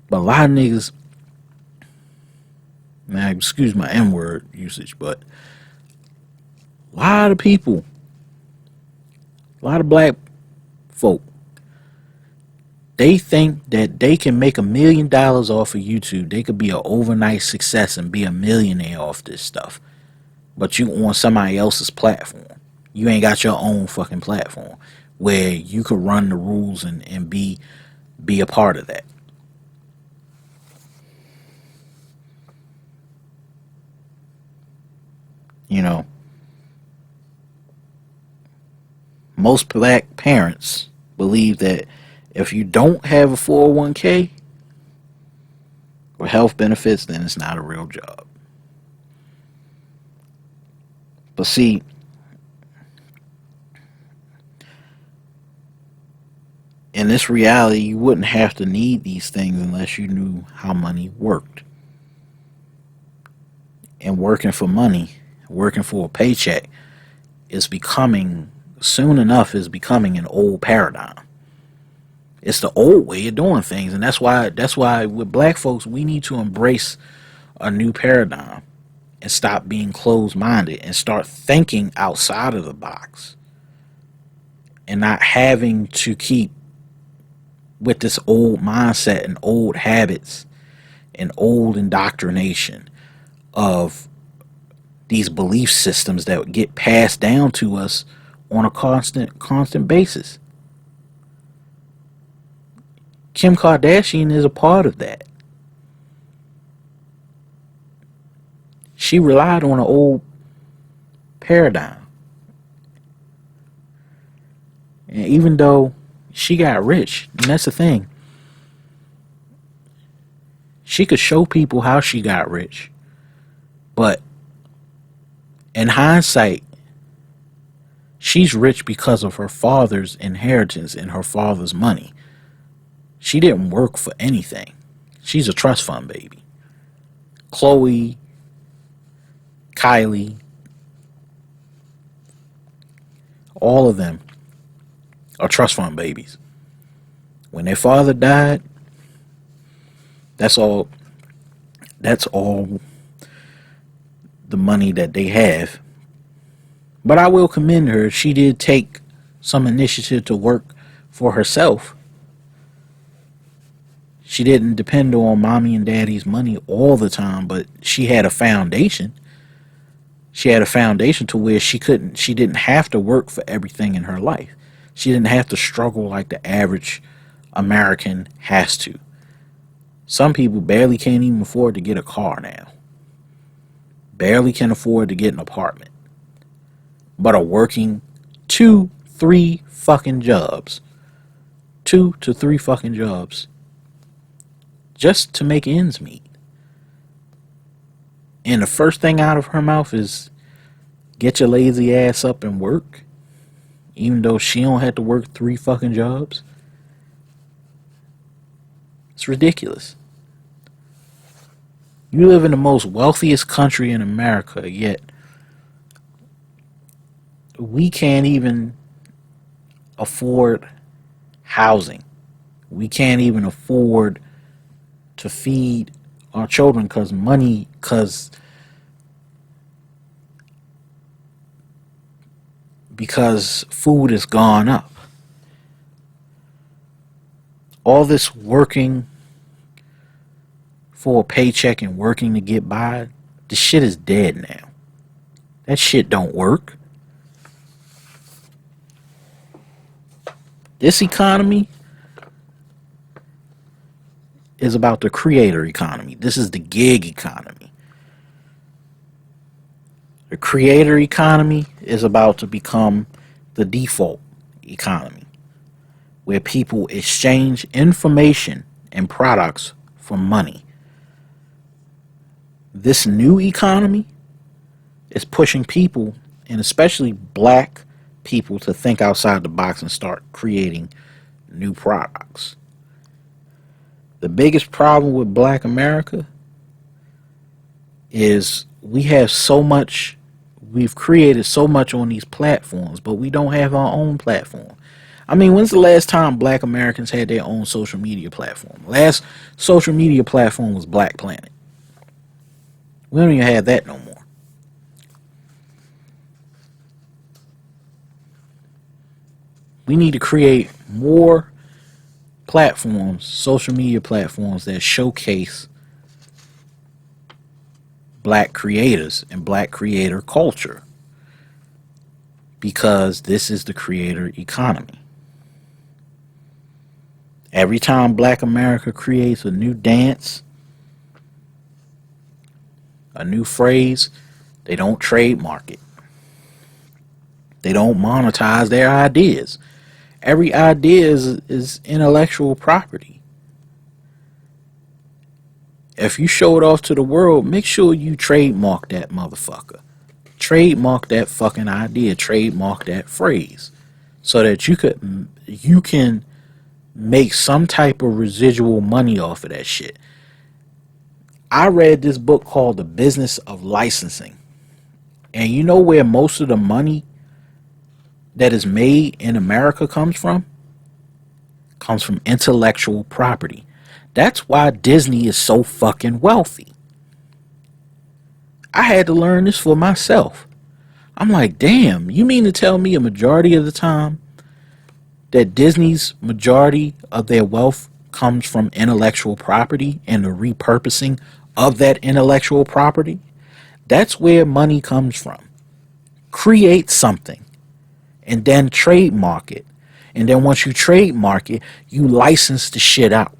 But a lot of niggas, now excuse my N-word usage, but a lot of people, a lot of black folk, they think that they can make $1 million off of YouTube. They could be an overnight success and be a millionaire off this stuff. But you on somebody else's platform. You ain't got your own fucking platform where you could run the rules and be a part of that. Most black parents believe that if you don't have a 401k or health benefits, then it's not a real job. But see, in this reality, you wouldn't have to need these things unless you knew how money worked. And working for money, working for a paycheck, soon enough is becoming an old paradigm. It's the old way of doing things, and that's why with black folks we need to embrace a new paradigm and stop being closed-minded and start thinking outside of the box and not having to keep with this old mindset and old habits and old indoctrination of these belief systems that get passed down to us on a constant basis. Kim Kardashian is a part of that. She relied on an old paradigm. And even though she got rich, and that's the thing, she could show people how she got rich. But in hindsight, she's rich because of her father's inheritance and her father's money. She didn't work for anything. She's a trust fund baby. Chloe, Kylie, all of them are trust fund babies. When their father died, that's all the money that they have. But I will commend her. She did take some initiative to work for herself. She didn't depend on mommy and daddy's money all the time, but she had a foundation. She had a foundation to where she didn't have to work for everything in her life. She didn't have to struggle like the average American has to. Some people barely can't even afford to get a car now. barely can afford to get an apartment, but are working two, three fucking jobs. 2 to 3 fucking jobs just to make ends meet. And the first thing out of her mouth is, get your lazy ass up and work, even though she don't have to work 3 fucking jobs. It's ridiculous. You live in the most wealthiest country in America, yet we can't even afford housing. We can't even afford to feed our children because food has gone up. All this working for a paycheck and working to get by, this shit is dead now. That shit don't work. This economy is about the creator economy. This is the gig economy. The creator economy is about to become the default economy, where people exchange information and products for money. This new economy is pushing people, and especially black people, to think outside the box and start creating new products. The biggest problem with black America is we've created so much on these platforms, but we don't have our own platform. I mean, when's the last time black Americans had their own social media platform? Last social media platform was Black Planet. We don't even have that no more. We need to create more platforms, social media platforms, that showcase black creators and black creator culture, because this is the creator economy. Every time black America creates a new dance, a new phrase, they don't trademark it. They don't monetize their ideas. Every idea is intellectual property. If you show it off to the world, make sure you trademark that motherfucker. Trademark that fucking idea. Trademark that phrase, so that you can make some type of residual money off of that shit. I read this book called The Business of Licensing, and you know where most of the money that is made in America comes from? Comes from intellectual property. That's why Disney is so fucking wealthy. I had to learn this for myself. I'm like, damn, you mean to tell me a majority of the time that Disney's majority of their wealth comes from intellectual property and the repurposing of that intellectual property? That's where money comes from. Create something and then trademark it. And then once you trademark it, you license the shit out.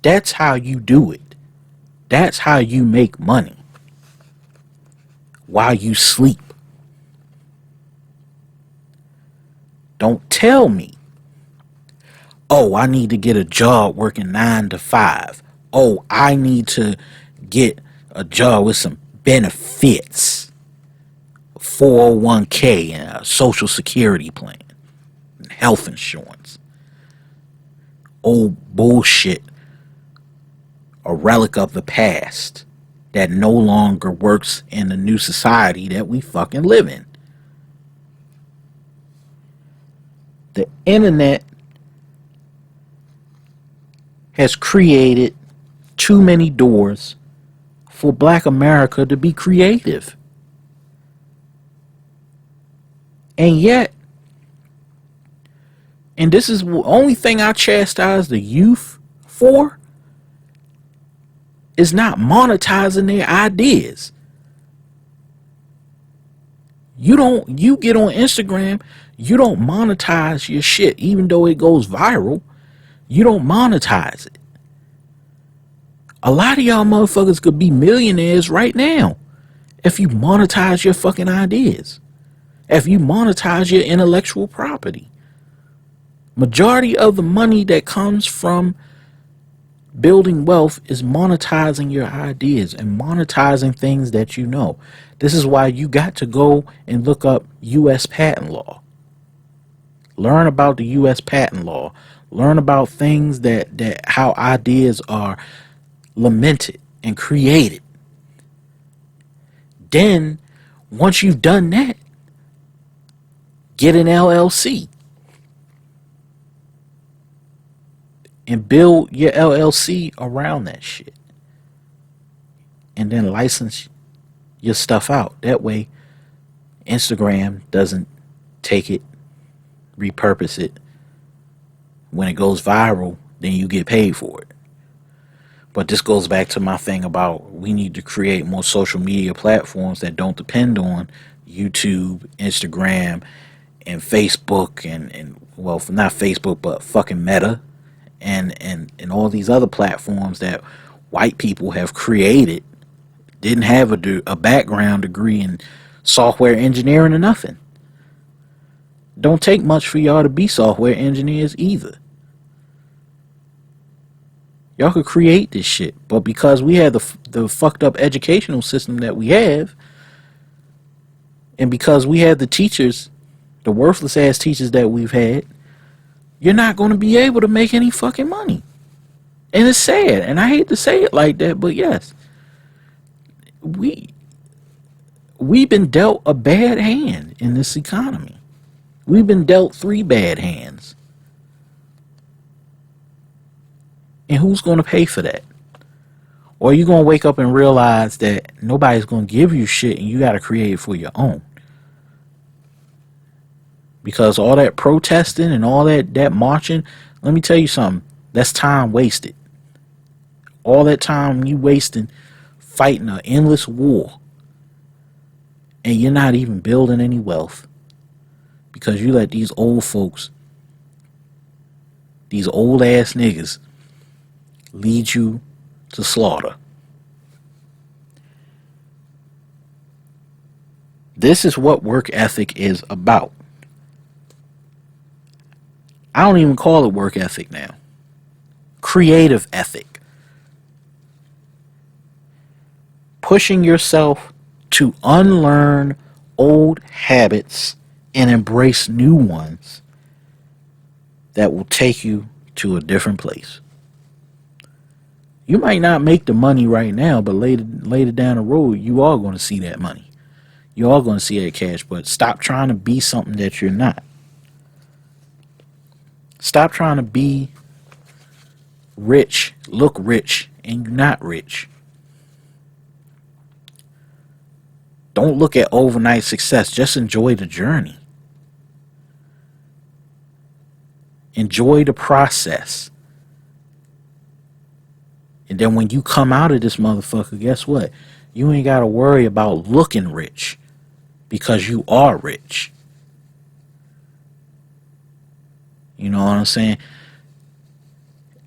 That's how you do it. That's how you make money while you sleep. Don't tell me, oh, I need to get a job working 9 to 5. Oh, I need to get a job with some benefits, 401k and a social security plan, and health insurance. Old bullshit, a relic of the past that no longer works in the new society that we fucking live in. The internet has created too many doors for black America to be creative. And yet, and this is the only thing I chastise the youth for, is not monetizing their ideas. You get on Instagram, you don't monetize your shit, even though it goes viral. You don't monetize it. A lot of y'all motherfuckers could be millionaires right now if you monetize your fucking ideas. If you monetize your intellectual property. Majority of the money that comes from building wealth is monetizing your ideas and monetizing things that you know. This is why you got to go and look up U.S. patent law. Learn about the U.S. patent law. Learn about things that how ideas are lamented and created. Then, once you've done that, get an LLC and build your LLC around that shit. And then license your stuff out. That way, Instagram doesn't take it, repurpose it. When it goes viral, then you get paid for it. But this goes back to my thing about we need to create more social media platforms that don't depend on YouTube, Instagram, and Facebook, and well, not Facebook, but fucking Meta, and all these other platforms that white people have created. Didn't have a background degree in software engineering or nothing. Don't take much for y'all to be software engineers either. Y'all could create this shit, but because we have the fucked up educational system that we have, and because we have the teachers, the worthless ass teachers that we've had, you're not going to be able to make any fucking money. And it's sad, and I hate to say it like that, but yes, we've been dealt a bad hand in this economy. We've been dealt 3 bad hands. And who's going to pay for that? Or are you going to wake up and realize that nobody's going to give you shit and you got to create it for your own? Because all that protesting and all that marching, let me tell you something, that's time wasted. All that time you wasting fighting an endless war, and you're not even building any wealth because you let these old folks, these old ass niggas, lead you to slaughter. This is what work ethic is about. I don't even call it work ethic now. Creative ethic. Pushing yourself to unlearn old habits and embrace new ones that will take you to a different place. You might not make the money right now, but later down the road, you are going to see that money. You are going to see that cash, but stop trying to be something that you're not. Stop trying to be rich, look rich, and you're not rich. Don't look at overnight success. Just enjoy the journey. Enjoy the process. And then when you come out of this motherfucker, guess what? You ain't got to worry about looking rich because you are rich. You know what I'm saying?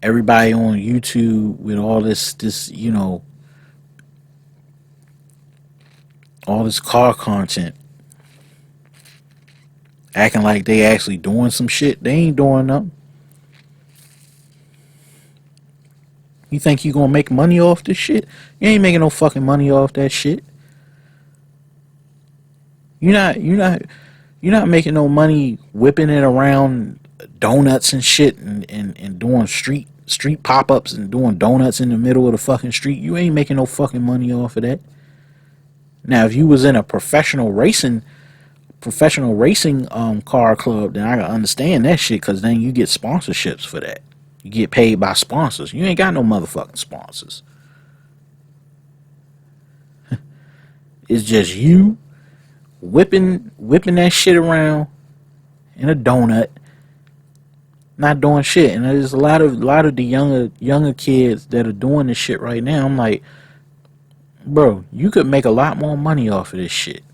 Everybody on YouTube with all this, all this car content, acting like they actually doing some shit. They ain't doing nothing. You think you gonna make money off this shit? You ain't making no fucking money off that shit. You're not making no money whipping it around donuts and shit and doing street pop-ups and doing donuts in the middle of the fucking street. You ain't making no fucking money off of that. Now, if you was in a professional racing car club, then I can understand that shit, because then you get sponsorships for that. You get paid by sponsors. You ain't got no motherfucking sponsors. It's just you whipping that shit around in a donut, not doing shit. And there's a lot of the younger kids that are doing this shit right now. I'm like, bro, you could make a lot more money off of this shit.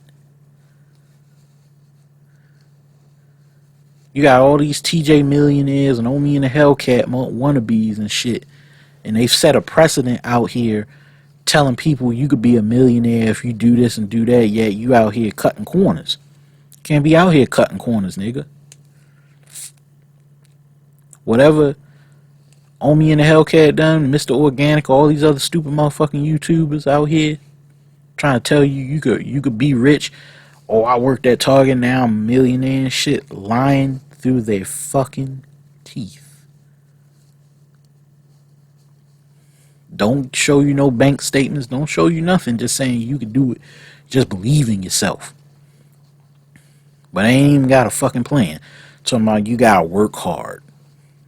You got all these TJ millionaires and Omi and the Hellcat wannabes and shit, And they've set a precedent out here telling people you could be a millionaire if you do this and do that, yet you out here cutting corners. Can't be out here cutting corners, nigga. Whatever Omi and the Hellcat done, Mr. Organic, all these other stupid motherfucking YouTubers out here trying to tell you you could be rich. Oh, I worked at Target, now I'm a millionaire and shit. Lying through their fucking teeth. Don't show you no bank statements. Don't show you nothing. Just saying you can do it. Just believe in yourself. But I ain't even got a fucking plan. Talking about you gotta work hard.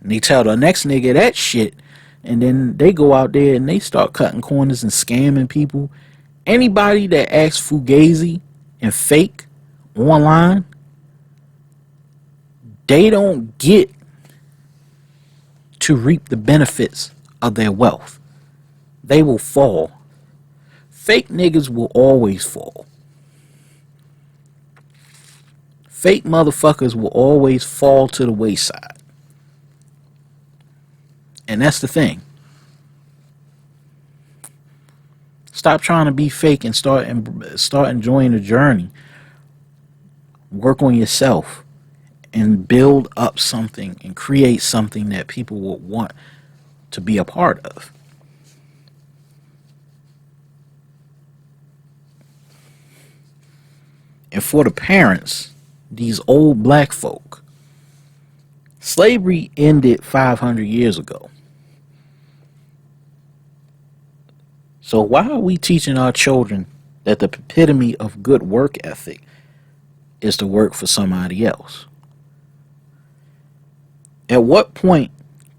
And they tell the next nigga that shit. And then they go out there and they start cutting corners and scamming people. Anybody that acts fugazi and fake online, they don't get to reap the benefits of their wealth. They will fall. Fake niggas will always fall. Fake motherfuckers will always fall to the wayside. And that's the thing. Stop trying to be fake and start enjoying the journey. Work on yourself and build up something and create something that people will want to be a part of. And for the parents, these old black folk, slavery ended 500 years ago. So why are we teaching our children that the epitome of good work ethic is to work for somebody else? At what point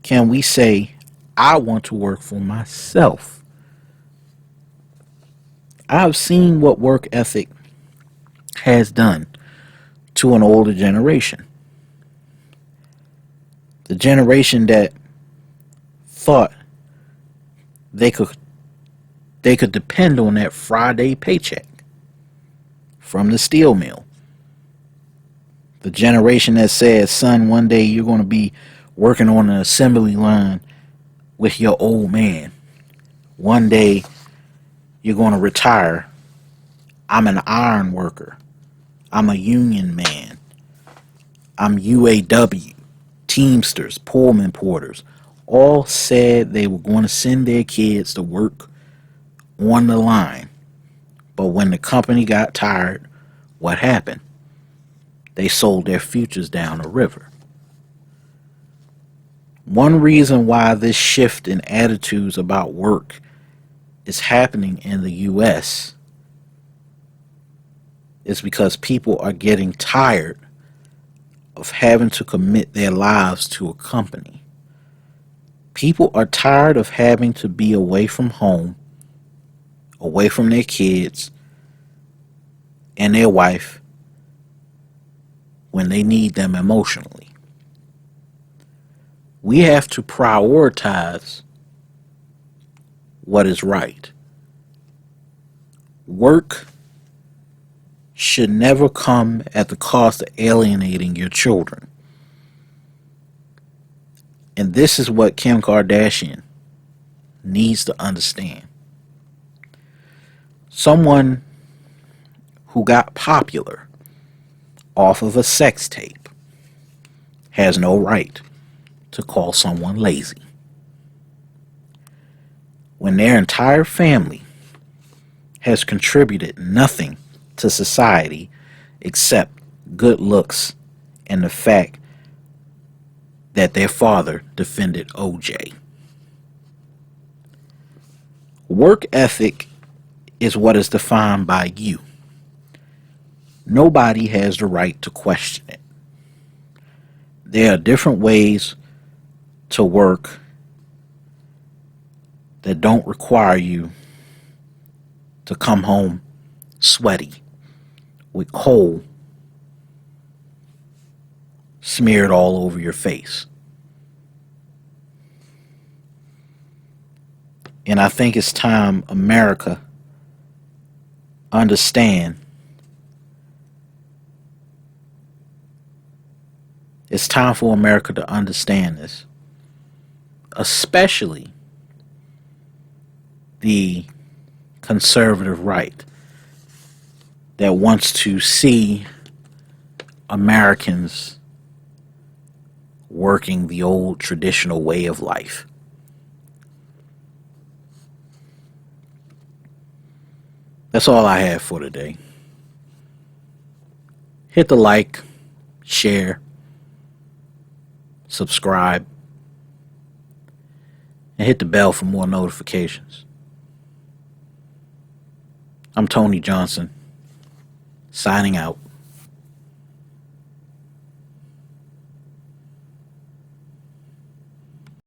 can we say, I want to work for myself? I've seen what work ethic has done to an older generation. The generation that thought they could depend on that Friday paycheck from the steel mill. The generation that said, son, one day you're going to be working on an assembly line with your old man. One day you're going to retire. I'm an iron worker. I'm a union man. I'm UAW, Teamsters, Pullman porters. All said they were going to send their kids to work on the line. But when the company got tired, what happened? They sold their futures down the river. One reason why this shift in attitudes about work is happening in the U.S. is because people are getting tired of having to commit their lives to a company. People are tired of having to be away from home, away from their kids and their wife when they need them emotionally. We have to prioritize what is right. Work should never come at the cost of alienating your children. And this is what Kim Kardashian needs to understand. Someone who got popular off of a sex tape has no right to call someone lazy. When their entire family has contributed nothing to society except good looks and the fact that their father defended OJ. Work ethic is what is defined by you. Nobody has the right to question it. There are different ways to work that don't require you to come home sweaty with coal smeared all over your face. And I think it's time America understand. It's time for America to understand this. Especially the conservative right that wants to see Americans working the old traditional way of life. That's all I have for today. Hit the like, share, subscribe, and hit the bell for more notifications. I'm Tony Johnson, signing out.